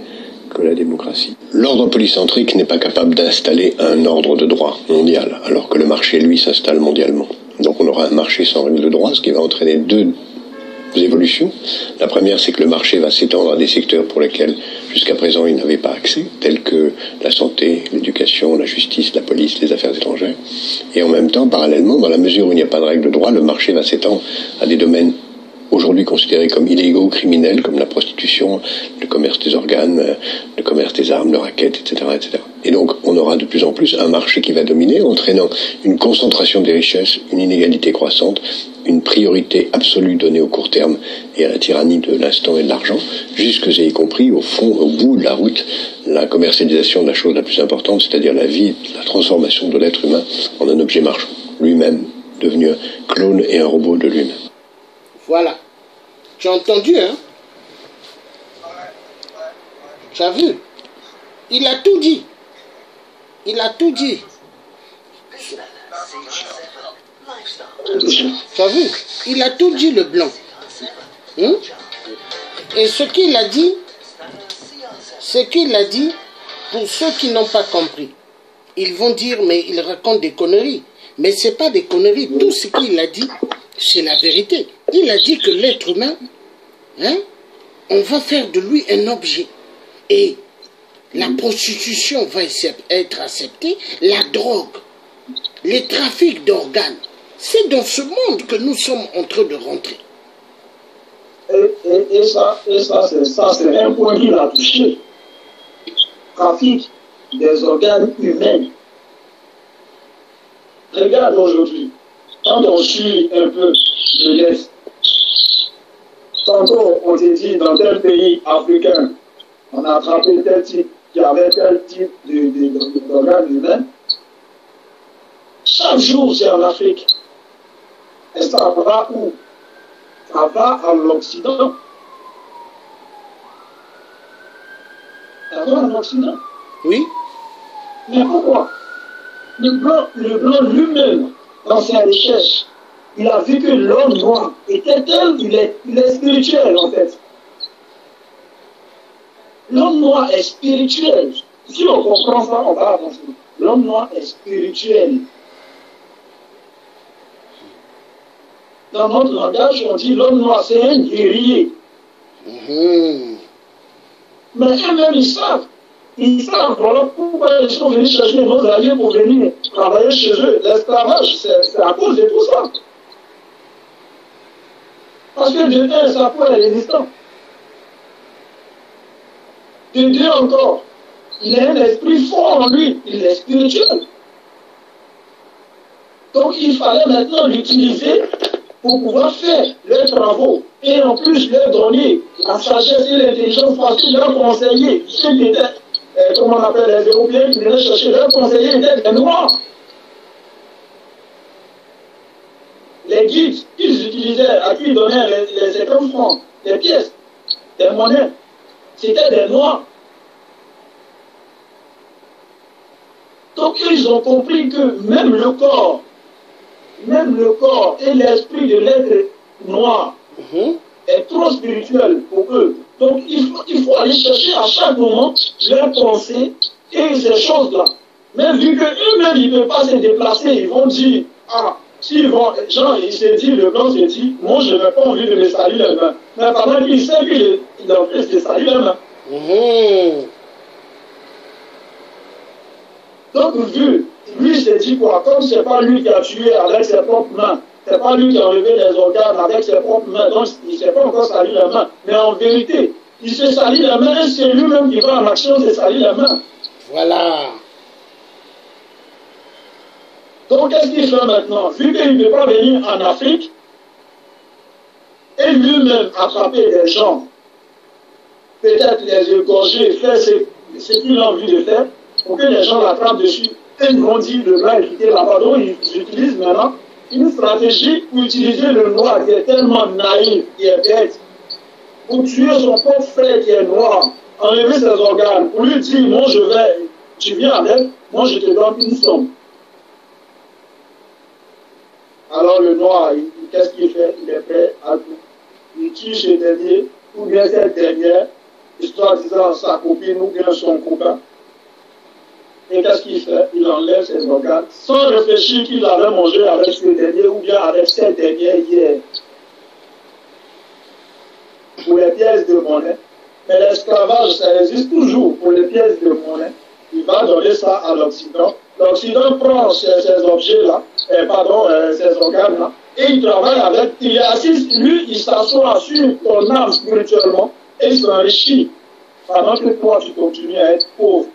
que la démocratie. L'ordre polycentrique n'est pas capable d'installer un ordre de droit mondial, alors que le marché, lui, s'installe mondialement. Donc on aura un marché sans règles de droit, ce qui va entraîner deux évolutions. La première, c'est que le marché va s'étendre à des secteurs pour lesquels, jusqu'à présent, il n'avait pas accès, tels que la santé, l'éducation, la justice, la police, les affaires étrangères. Et en même temps, parallèlement, dans la mesure où il n'y a pas de règle de droit, le marché va s'étendre à des domaines aujourd'hui considérés comme illégaux ou criminels, comme la prostitution, le commerce des organes, le commerce des armes, le racket, etc., etc. Et donc, on aura de plus en plus un marché qui va dominer, entraînant une concentration des richesses, une inégalité croissante, une priorité absolue donnée au court terme et à la tyrannie de l'instant et de l'argent, jusque et y compris, au fond, au bout de la route, la commercialisation de la chose la plus importante, c'est-à-dire la vie, la transformation de l'être humain en un objet marchand, lui-même devenu un clone et un robot de lui-même. Voilà. Tu as entendu, hein? Tu as vu? Il a tout dit. Il a tout dit. Tu as vu? Il a tout dit, le blanc. Hein? Et ce qu'il a dit, pour ceux qui n'ont pas compris, ils vont dire, mais il raconte des conneries. Mais ce n'est pas des conneries. Tout ce qu'il a dit, c'est la vérité. Il a dit que l'être humain, hein, on va faire de lui un objet. Et la prostitution va être acceptée, la drogue, les trafics d'organes. C'est dans ce monde que nous sommes en train de rentrer. Et ça c'est un point qu'il a touché. Trafic des organes humains. Regarde aujourd'hui, quand on suit un peu de l'Est, tantôt on s'est dit dans tel pays africain, on a attrapé tel type qui avait tel type d'organes humains. Chaque jour c'est en Afrique. Et ça va où? Ça va à l'Occident. Ça va à l'Occident. Oui. Mais pourquoi? Le blanc lui-même, dans ses recherches, il a vu que l'homme noir était tel, il est spirituel en fait. L'homme noir est spirituel. Si on comprend ça, on va avancer. L'homme noir est spirituel. Dans notre langage, on dit l'homme noir, c'est un guerrier. Mais eux-mêmes, ils savent. Ils savent, voilà pourquoi ils sont venus chercher nos alliés pour venir travailler chez eux. L'esclavage, c'est à cause de tout ça. Parce que de un, ça peut être résistant. De deux encore, il a un esprit fort en lui, il est spirituel. Donc il fallait maintenant l'utiliser pour pouvoir faire leurs travaux. Et en plus leur donner la sagesse et l'intelligence facile, leur conseiller. Ceux qui étaient, comment on appelle les Européens qui venaient chercher, leurs conseillers étaient des Noirs. Les guides qu'ils utilisaient, à qui ils donnaient les 50 francs, les pièces, des monnaies, c'était des Noirs. Donc ils ont compris que même le corps et l'esprit de l'être noir est trop spirituel pour eux. Donc il faut aller chercher à chaque moment leurs pensées et ces choses-là. Mais vu qu'eux-mêmes ils ne peuvent pas se déplacer, ils vont dire, ah, s'ils vont, genre, il s'est dit, le blanc s'est dit, moi je n'ai pas envie de me salir les mains. Mais pendant qu'il sait qu'il est en train de se salir les mains. Donc, vu, lui s'est dit quoi? Comme ce n'est pas lui qui a tué avec ses propres mains, ce n'est pas lui qui a enlevé les organes avec ses propres mains, donc il ne s'est pas encore sali la main. Mais en vérité, il s'est sali la main et c'est lui-même qui va en action se salir la main. Voilà. Donc, qu'est-ce qu'il fait maintenant? Vu qu'il ne peut pas venir en Afrique et lui-même attraper des gens, peut-être les égorger, faire ce qu'il a envie de faire, pour que les gens l'attrapent dessus, et ils vont dire le blanc est quitté là-bas. Donc ils utilisent maintenant une stratégie pour utiliser le noir qui est tellement naïf, qui est bête, pour tuer son propre frère qui est noir, enlever ses organes, pour lui dire, moi je vais, tu viens avec, moi je te donne une somme. Alors le noir, qu'est-ce qu'il fait? Il est prêt à tout. Il tue ce dernier, ou bien cette dernière, histoire disant sa copine ou bien son copain. Et qu'est-ce qu'il fait? Il enlève ses organes sans réfléchir qu'il avait mangé avec ce dernier ou bien avec cette dernière hier. pour les pièces de monnaie, mais l'esclavage, ça existe toujours pour les pièces de monnaie. Il va donner ça à l'Occident. L'Occident prend ces objets-là, ces organes-là, et il travaille avec, il assiste, lui, il s'assoit sur ton âme spirituellement, et il s'enrichit, pendant que toi, tu continues à être pauvre.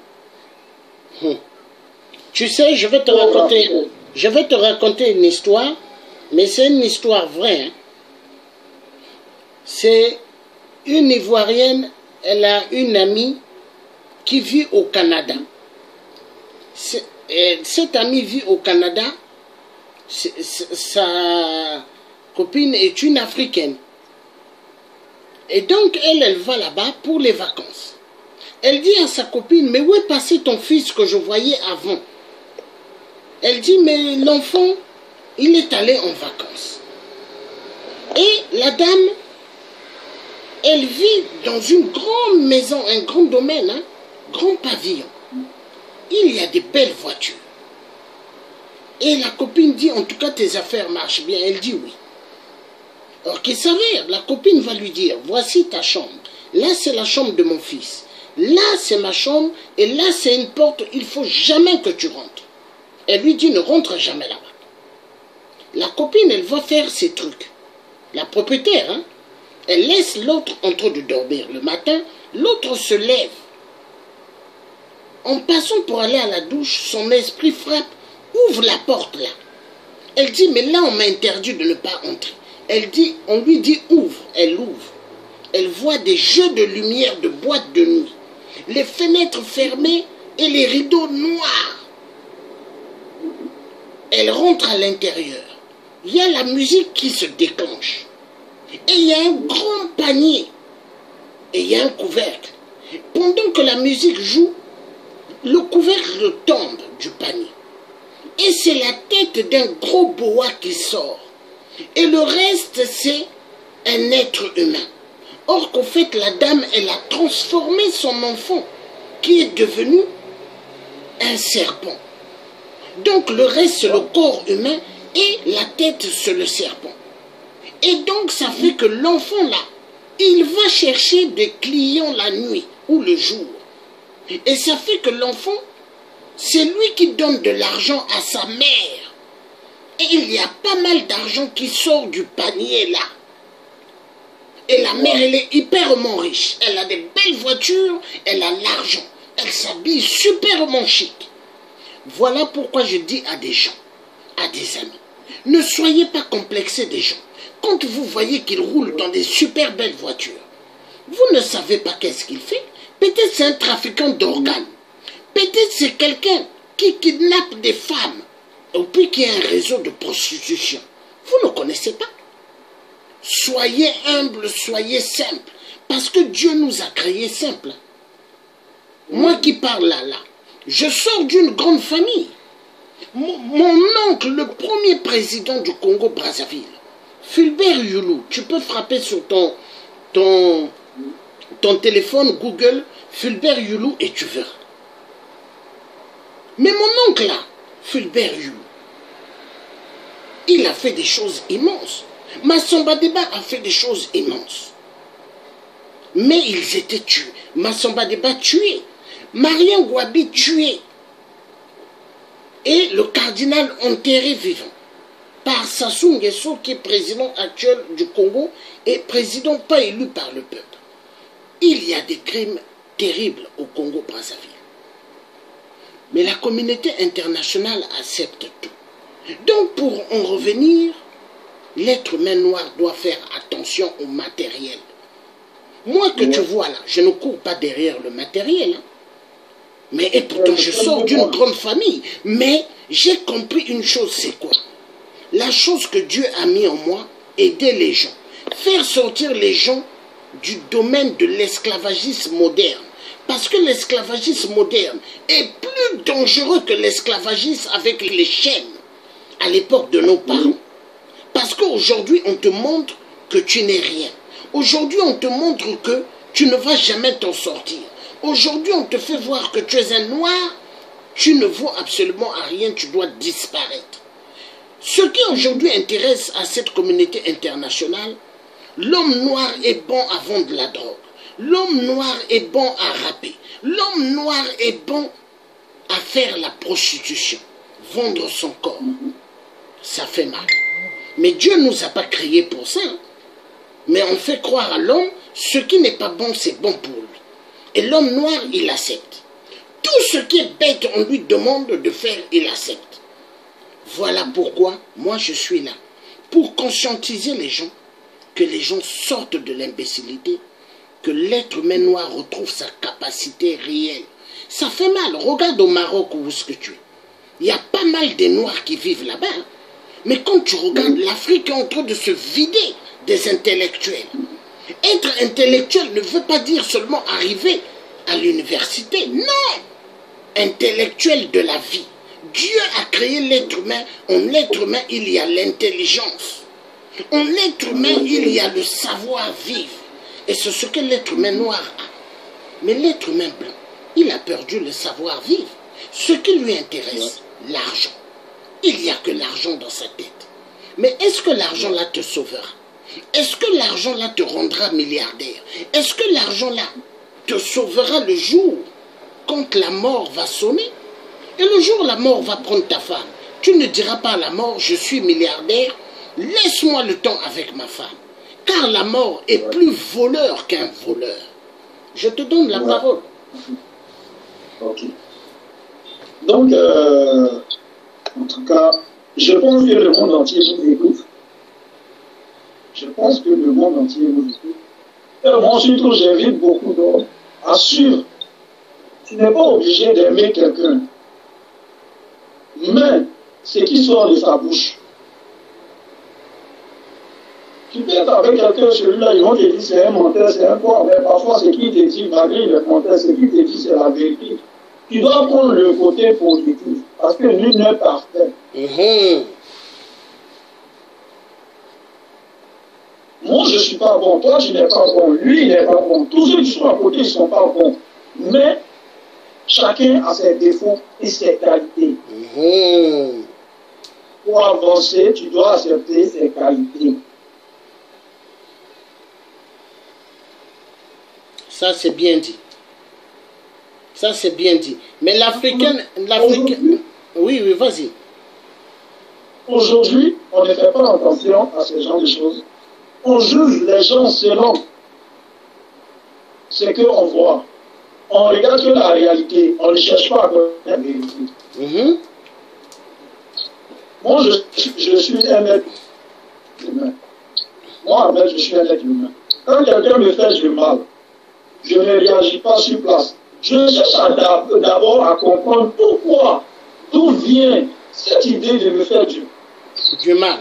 Tu sais, je vais te raconter une histoire, mais c'est une histoire vraie. Hein. C'est une Ivoirienne, elle a une amie qui vit au Canada. Cette amie vit au Canada, sa copine est une Africaine. Et donc, elle va là-bas pour les vacances. Elle dit à sa copine, mais où est passé ton fils que je voyais avant? Elle dit, mais l'enfant, il est allé en vacances. Et la dame, elle vit dans une grande maison, un grand domaine, hein, grand pavillon. Il y a des belles voitures. Et la copine dit, en tout cas, tes affaires marchent bien. Elle dit oui. Alors qu'il s'avère, la copine va lui dire, voici ta chambre. Là, c'est la chambre de mon fils. Là, c'est ma chambre. Et là, c'est une porte. Il ne faut jamais que tu rentres. Elle lui dit, ne rentre jamais là-bas. La copine, elle va faire ses trucs. La propriétaire, hein, elle laisse l'autre en train de dormir. Le matin, l'autre se lève. En passant pour aller à la douche, son esprit frappe, ouvre la porte là. Elle dit, mais là, on m'a interdit de ne pas entrer. Elle dit, on lui dit, ouvre. Elle ouvre. Elle voit des jeux de lumière de boîte de nuit. Les fenêtres fermées et les rideaux noirs. Elle rentre à l'intérieur. Il y a la musique qui se déclenche. Et il y a un grand panier. Et il y a un couvercle. Pendant que la musique joue, le couvercle tombe du panier. Et c'est la tête d'un gros boa qui sort. Et le reste, c'est un être humain. Or qu'en fait, la dame, elle a transformé son enfant, qui est devenu un serpent. Donc le reste, c'est le corps humain, et la tête, c'est le serpent. Et donc, ça fait que l'enfant, là, il va chercher des clients la nuit ou le jour. Et ça fait que l'enfant, c'est lui qui donne de l'argent à sa mère. Et il y a pas mal d'argent qui sort du panier là. Et la mère, elle est hyperment riche. Elle a des belles voitures, elle a l'argent. Elle s'habille superment chic. Voilà pourquoi je dis à des gens, à des amis, ne soyez pas complexés des gens. Quand vous voyez qu'ils roulent dans des super belles voitures, vous ne savez pas qu'est-ce qu'il fait. Peut-être c'est un trafiquant d'organes. Peut-être c'est quelqu'un qui kidnappe des femmes. Ou puis qui a un réseau de prostitution. Vous ne connaissez pas. Soyez humbles, soyez simples. Parce que Dieu nous a créés simples. Moi qui parle là, je sors d'une grande famille. Mon oncle, le premier président du Congo-Brazzaville, Fulbert Yulu, tu peux frapper sur ton téléphone Google, Fulbert Yulu, et tu verras. Mais mon oncle là, Fulbert Yulu, il a fait des choses immenses. Massamba Deba a fait des choses immenses. Mais ils étaient tués. Massamba Deba tué. Marien Gouabi tué. Et le cardinal enterré vivant. Par Sassou Nguesso, qui est président actuel du Congo et président pas élu par le peuple. Il y a des crimes terribles au Congo-Brazzaville. Mais la communauté internationale accepte tout. Donc pour en revenir, l'être humain noir doit faire attention au matériel. Moi que tu vois là, je ne cours pas derrière le matériel. Hein. Mais et pourtant je sors d'une grande famille. Mais j'ai compris une chose, c'est quoi? La chose que Dieu a mis en moi, aider les gens. Faire sortir les gens du domaine de l'esclavagisme moderne. Parce que l'esclavagisme moderne est plus dangereux que l'esclavagisme avec les chaînes à l'époque de nos parents. Parce qu'aujourd'hui, on te montre que tu n'es rien. Aujourd'hui, on te montre que tu ne vas jamais t'en sortir. Aujourd'hui, on te fait voir que tu es un noir, tu ne vaux absolument à rien, tu dois disparaître. Ce qui aujourd'hui intéresse à cette communauté internationale, L'homme noir est bon à vendre de la drogue. L'homme noir est bon à rapper. L'homme noir est bon à faire la prostitution, vendre son corps. Ça fait mal. Mais Dieu ne nous a pas créés pour ça. Mais on fait croire à l'homme, ce qui n'est pas bon, c'est bon pour lui. Et l'homme noir, il accepte. Tout ce qui est bête, on lui demande de faire, il accepte. Voilà pourquoi moi je suis là. Pour conscientiser les gens, que les gens sortent de l'imbécilité, que l'être humain noir retrouve sa capacité réelle. Ça fait mal. Regarde au Maroc où est-ce que tu es. Il y a pas mal de Noirs qui vivent là-bas. Mais quand tu regardes, l'Afrique est en train de se vider des intellectuels. Être intellectuel ne veut pas dire seulement arriver à l'université. Non! Intellectuel de la vie. Dieu a créé l'être humain. En l'être humain, il y a l'intelligence. En l'être humain, il y a le savoir-vivre. Et c'est ce que l'être humain noir a. Mais l'être humain blanc, il a perdu le savoir-vivre. Ce qui lui intéresse, l'argent. Il n'y a que l'argent dans sa tête. Mais est-ce que l'argent-là te sauvera? Est-ce que l'argent-là te rendra milliardaire? Est-ce que l'argent-là te sauvera le jour quand la mort va sonner? Et le jour où la mort va prendre ta femme, tu ne diras pas à la mort, je suis milliardaire, laisse-moi le temps avec ma femme. Car la mort est plus voleur qu'un voleur. Je te donne la parole. Ok. Donc, en tout cas, je pense que le monde entier nous écoute. Je pense que le monde entier nous écoute. Et moi, surtout, j'invite beaucoup d'hommes à suivre. Tu n'es pas obligé d'aimer quelqu'un. Mais ce qui sort de sa bouche. Tu peux être avec quelqu'un, celui-là, ils vont te dire c'est un menteur, c'est un quoi, mais parfois ce qu'il te dit, malgré le menteur, ce qu'il te dit, c'est la vérité. Tu dois prendre le côté positif, parce que nul n'est parfait. Moi, je ne suis pas bon, toi, tu n'es pas bon, lui, il n'est pas bon. Tous ceux qui sont à côté, ils ne sont pas bons. Mais chacun a ses défauts et ses qualités. Pour avancer, tu dois accepter ses qualités. Ça, c'est bien dit. Ça, c'est bien dit. Mais l'Africaine... Oui, oui, vas-y. Aujourd'hui, on ne fait pas attention à ce genre de choses. On juge les gens selon ce qu'on voit. On regarde que la réalité. On ne cherche pas à connaître la vérité. Moi, je suis un être humain. Moi, Ahmed, je suis un être humain. Quand quelqu'un me fait du mal, je ne réagis pas sur place. Je cherche d'abord à comprendre pourquoi, d'où vient cette idée de me faire du mal.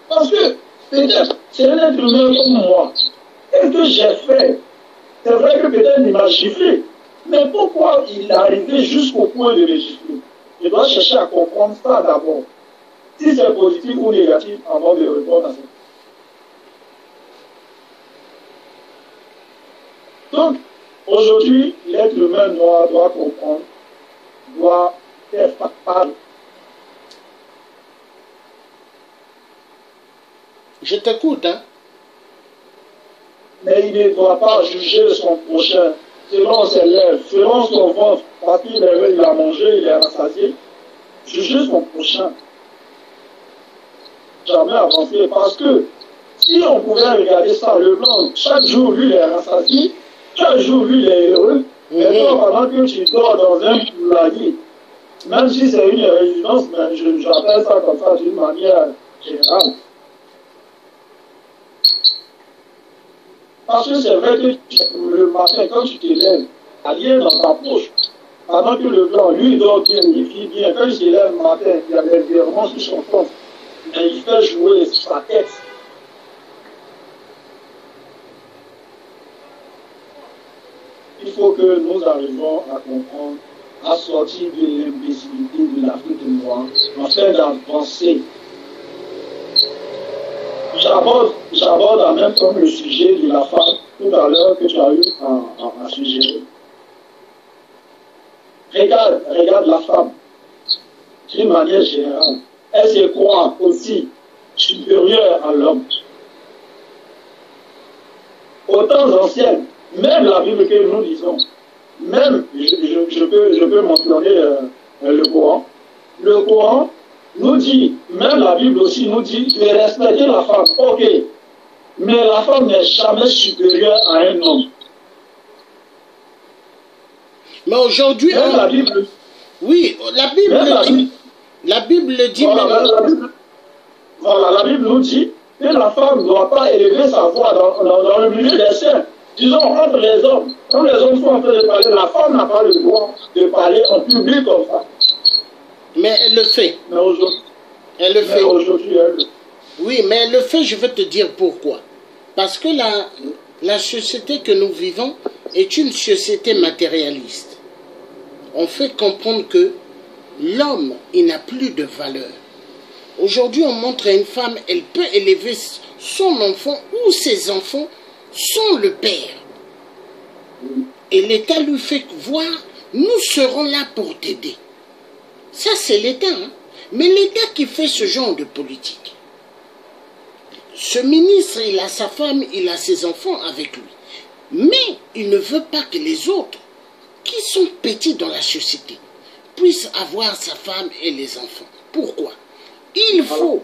Parce que peut-être c'est un être humain comme moi. Qu'est-ce que j'ai fait? C'est vrai que peut-être il m'a giflé. Mais pourquoi il est arrivé jusqu'au point de me gifler? Je dois chercher à comprendre ça d'abord. Si c'est positif ou négatif avant de répondre à ça. Donc, aujourd'hui, l'être humain noir doit comprendre, doit faire part. Je t'écoute, hein. Mais il ne doit pas juger son prochain selon ses lèvres, selon son ventre, parce qu'il a mangé, il est rassasié. Juger son prochain. Jamais avancer, parce que si on pouvait regarder ça, le blanc, chaque jour, lui, il est rassasié. Chaque jour, lui, il est heureux. Et toi, pendant que tu dors dans un poulailler, même si c'est une résidence, mais j'appelle ça comme ça d'une manière générale. Parce que c'est vrai que le matin, quand tu te lèves, il n'y a rien dans ta poche. Pendant que le blanc, lui, il dort bien, il vit bien. Quand il se lève le matin, il y a des virements sur son corps. Mais il fait jouer sa tête. Il faut que nous arrivions à comprendre, à sortir de l'imbécilité de l'Afrique noire, afin d'avancer. J'aborde en même temps le sujet de la femme tout à l'heure que tu as eu à suggérer. Regarde la femme, d'une manière générale. Elle se croit aussi supérieure à l'homme. Aux temps anciens, même la Bible que nous lisons, même, je peux mentionner le Coran. Le Coran nous dit, même la Bible aussi nous dit, de respecter la femme. Ok, mais la femme n'est jamais supérieure à un homme. Mais aujourd'hui, la Bible, oui, la Bible le dit. Voilà, la Bible nous dit que la femme ne doit pas élever sa voix dans le milieu des siens. Disons, entre les hommes, quand les hommes sont en train de parler, la femme n'a pas le droit de parler en public comme ça. Mais elle le fait. Mais aujourd'hui, elle le fait. Elle... Oui, mais elle le fait, je vais te dire pourquoi. Parce que la société que nous vivons est une société matérialiste. On fait comprendre que l'homme, il n'a plus de valeur. Aujourd'hui, on montre à une femme, elle peut élever son enfant ou ses enfants sans le père. Et l'État lui fait voir, nous serons là pour t'aider. Ça, c'est l'État. Hein? Mais l'État qui fait ce genre de politique. Ce ministre, il a sa femme, il a ses enfants avec lui. Mais il ne veut pas que les autres, qui sont petits dans la société, puissent avoir sa femme et les enfants. Pourquoi? Il faut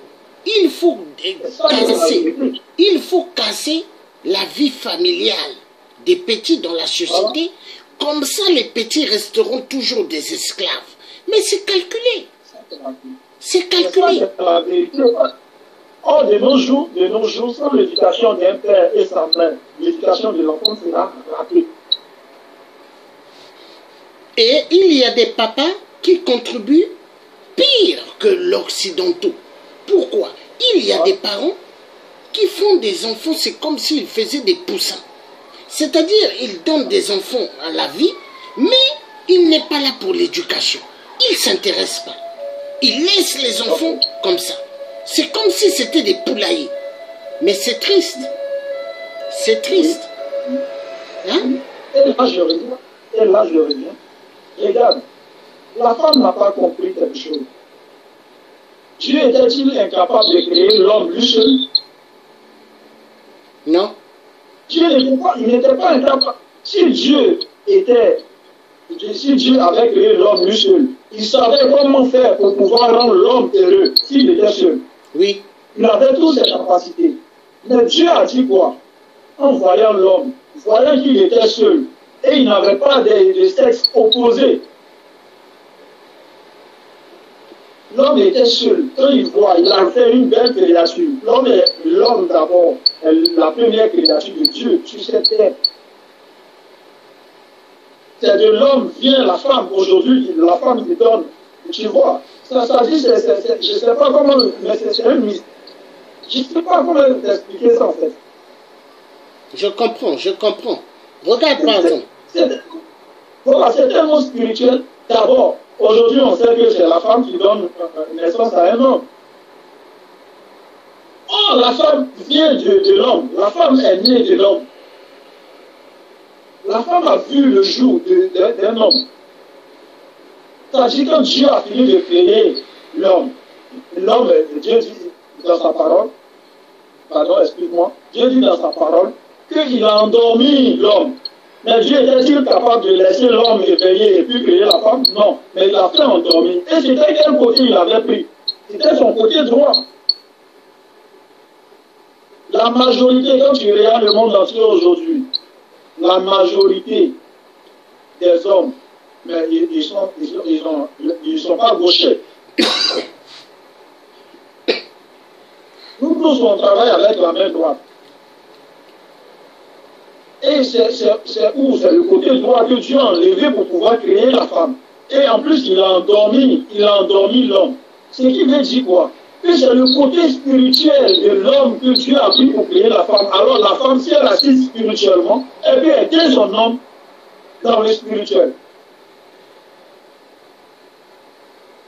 casser la vie familiale des petits dans la société. Comme ça, les petits resteront toujours des esclaves. Mais c'est calculé. C'est calculé. Or, de nos jours, sans l'éducation d'un père et sa mère, l'éducation de l'enfant sera ratée. Et il y a des papas qui contribuent pire que l'occidentaux. Pourquoi? Il y a des parents qui font des enfants, c'est comme s'ils faisaient des poussins. C'est-à-dire, ils donnent des enfants à la vie, mais il n'est pas là pour l'éducation. Il ne s'intéresse pas. Il laisse les enfants comme ça. C'est comme si c'était des poulaillers. Mais c'est triste. C'est triste. Hein? Et là, je reviens. Regarde, la femme n'a pas compris quelque chose. Dieu était-il incapable de créer l'homme lui seul? Non. Dieu n'était pas incapable. Si Dieu avait créé l'homme lui seul, il savait comment faire pour pouvoir rendre l'homme heureux s'il était seul. Oui. Il avait toutes ses capacités. Mais Dieu a dit quoi? En voyant l'homme, voyant qu'il était seul, et il n'avait pas de sexe opposé. L'homme était seul. Quand il voit, il a fait une belle créature. L'homme d'abord, la première créature de Dieu sur cette terre. C'est de l'homme vient la femme. Aujourd'hui, la femme qui donne. Tu vois, ça dit, je ne sais pas comment, mais c'est un mystère. Je ne sais pas comment expliquer ça en fait. Je comprends. Regarde par exemple. Voilà, c'est tellement spirituel. D'abord, aujourd'hui, on sait que c'est la femme qui donne naissance à un homme. Or, la femme vient de l'homme. La femme est née de l'homme. La femme a vu le jour d'un homme. C'est-à-dire quand Dieu a fini de créer l'homme, Dieu dit dans sa parole, Dieu dit dans sa parole qu'il a endormi l'homme. Mais Dieu était-il capable de laisser l'homme éveillé et puis créer la femme? Non, mais il a fait endormir. Et c'était quel côté il avait pris? C'était son côté droit. La majorité, quand tu regardes le monde entier aujourd'hui, la majorité des hommes, mais ils sont pas gauchers. Nous tous, on travaille avec la main droite. Et c'est le côté droit que Dieu a enlevé pour pouvoir créer la femme. Et en plus, il a endormi l'homme. Ce qui veut dire quoi? Que c'est le côté spirituel de l'homme que Dieu a pris pour créer la femme. Alors la femme, si elle assiste spirituellement, elle peut aider son homme dans le spirituel.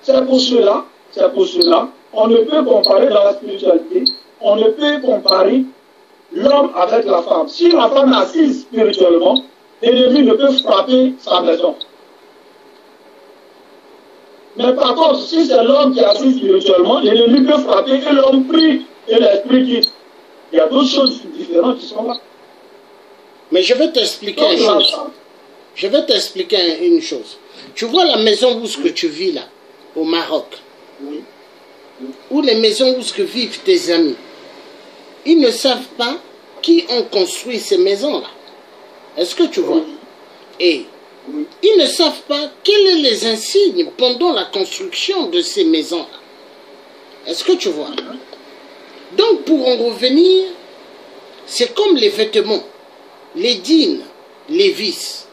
C'est pour cela, on ne peut comparer dans la spiritualité, on ne peut comparer l'homme avec la femme. Si la femme assise spirituellement, l'ennemi ne peut frapper sa maison. Mais par contre, si c'est l'homme qui assise spirituellement, l'ennemi peut frapper et l'homme prie et l'esprit quitte. Il y a d'autres choses différentes qui sont là. Mais je vais t'expliquer une chose. Je vais t'expliquer une chose. Tu vois la maison où ce que tu vis là, au Maroc, Oui. ou les maisons où ce que vivent tes amis, ils ne savent pas qui ont construit ces maisons-là. Est-ce que tu vois? Et Oui. ils ne savent pas quels sont les insignes pendant la construction de ces maisons-là. Est-ce que tu vois? Donc pour en revenir, c'est comme les vêtements, les jeans, les vis.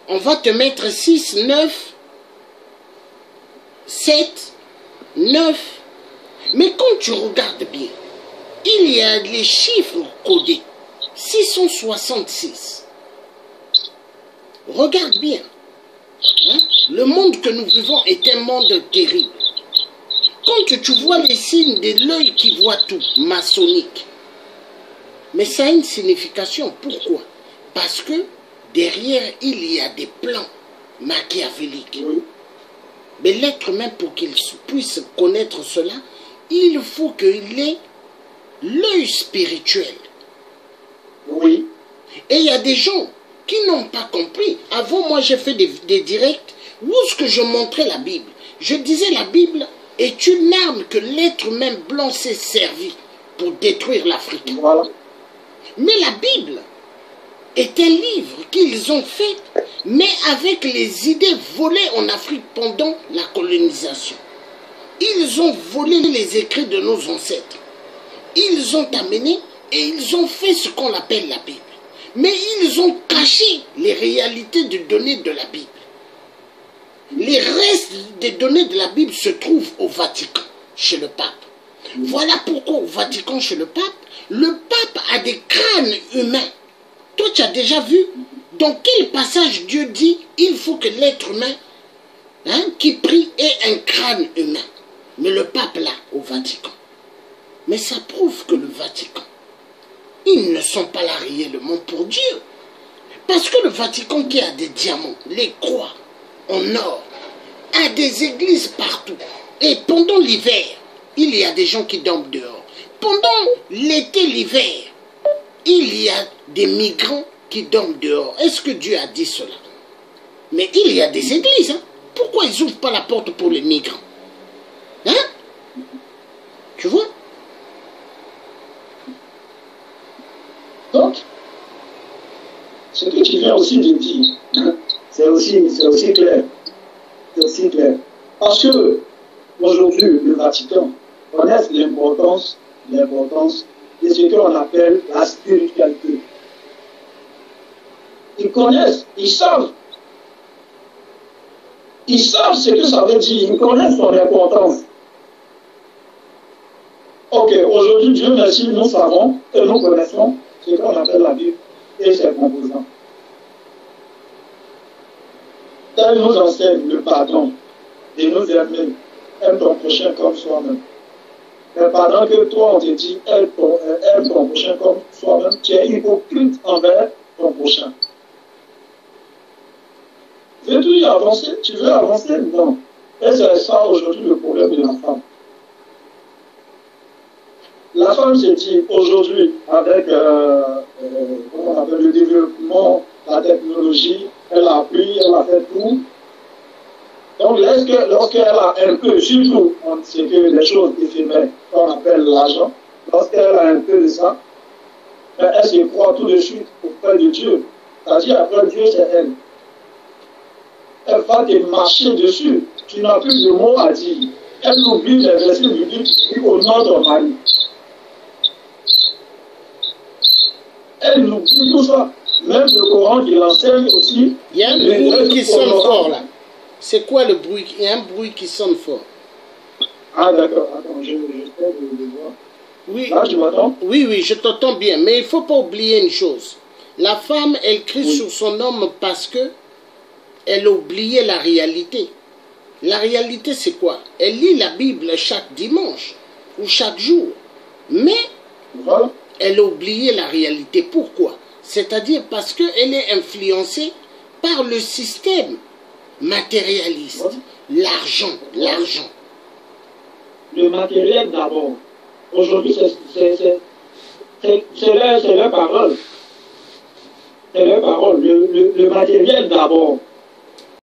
On va te mettre 6, 9, 7, 9. Mais quand tu regardes bien, il y a les chiffres codés. 666. Regarde bien. Hein? Le monde que nous vivons est un monde terrible. Quand tu vois les signes de l'œil qui voit tout, maçonnique, mais ça a une signification. Pourquoi? Parce que derrière, il y a des plans machiavéliques. Oui. Mais l'être humain, pour qu'il puisse connaître cela, il faut qu'il ait l'œil spirituel. Oui. Et il y a des gens qui n'ont pas compris. Avant, moi, j'ai fait des directs où ce que je montrais la Bible. Je disais la Bible est une arme que l'être humain blanc s'est servi pour détruire l'Afrique. Voilà. Mais la Bible est un livre qu'ils ont fait, mais avec les idées volées en Afrique pendant la colonisation. Ils ont volé les écrits de nos ancêtres. Ils ont amené et ils ont fait ce qu'on appelle la Bible. Mais ils ont caché les réalités des données de la Bible. Les restes des données de la Bible se trouvent au Vatican, chez le pape. Voilà pourquoi au Vatican, chez le pape a des crânes humains. Toi, tu as déjà vu dans quel passage Dieu dit il faut que l'être humain qui prie ait un crâne humain. Mais le pape là, au Vatican. Mais ça prouve que le Vatican, ils ne sont pas là réellement pour Dieu. Parce que le Vatican qui a des diamants, les croix en or, a des églises partout. Et pendant l'hiver, il y a des gens qui dorment dehors. Pendant l'été, l'hiver, il y a des migrants qui dorment dehors. Est-ce que Dieu a dit cela? Mais il y a des églises. Hein? Pourquoi ils n'ouvrent pas la porte pour les migrants? Hein? Tu vois? Donc, ce que tu viens aussi de dire, c'est aussi clair. C'est aussi clair. Parce que, aujourd'hui, le Vatican connaît l'importance de ce qu'on appelle la spiritualité. Ils connaissent, ils savent ce que ça veut dire, ils connaissent son importance. Ok, aujourd'hui, Dieu merci, nous savons et nous connaissons ce qu'on appelle la Bible et ses composants. Elle nous enseigne le pardon de nous aimer, aime ton prochain comme soi-même. Mais pendant que toi, on te dit aime ton prochain comme soi-même, tu es hypocrite envers ton prochain. Veux-tu y avancer? Tu veux avancer? Non. Et c'est ça aujourd'hui le problème de la femme. La femme se dit aujourd'hui, avec comment on appelle, le développement, la technologie, elle a appris, elle a fait tout. Donc, lorsqu'elle a un peu, surtout, on sait que les choses éphémères, qu'on appelle l'argent, lorsqu'elle a un peu de ça, elle se croit tout de suite auprès de Dieu. C'est-à-dire, après Dieu, c'est elle. Elle va te marcher dessus. Tu n'as plus de mots à dire. Elle oublie les versets bibliques qui disent au nom de ton mari. Elle nous dit tout ça. Même le Coran qui l'enseigne aussi. Il y a un bruit qui sonne fort là. C'est quoi le bruit? Il y a un bruit qui sonne fort. Ah d'accord, attends, je vais le voir. Oui. Là, tu m'entends? Oui, oui, je t'entends bien. Mais il ne faut pas oublier une chose. La femme, elle crie sur son homme parce que elle a oublié la réalité. La réalité, c'est quoi? Elle lit la Bible chaque dimanche ou chaque jour. Mais Voilà. elle a oublié la réalité. Pourquoi? C'est-à-dire parce qu'elle est influencée par le système matérialiste. L'argent, l'argent. Le matériel d'abord. Aujourd'hui, c'est leur parole. C'est leur parole. Le matériel d'abord.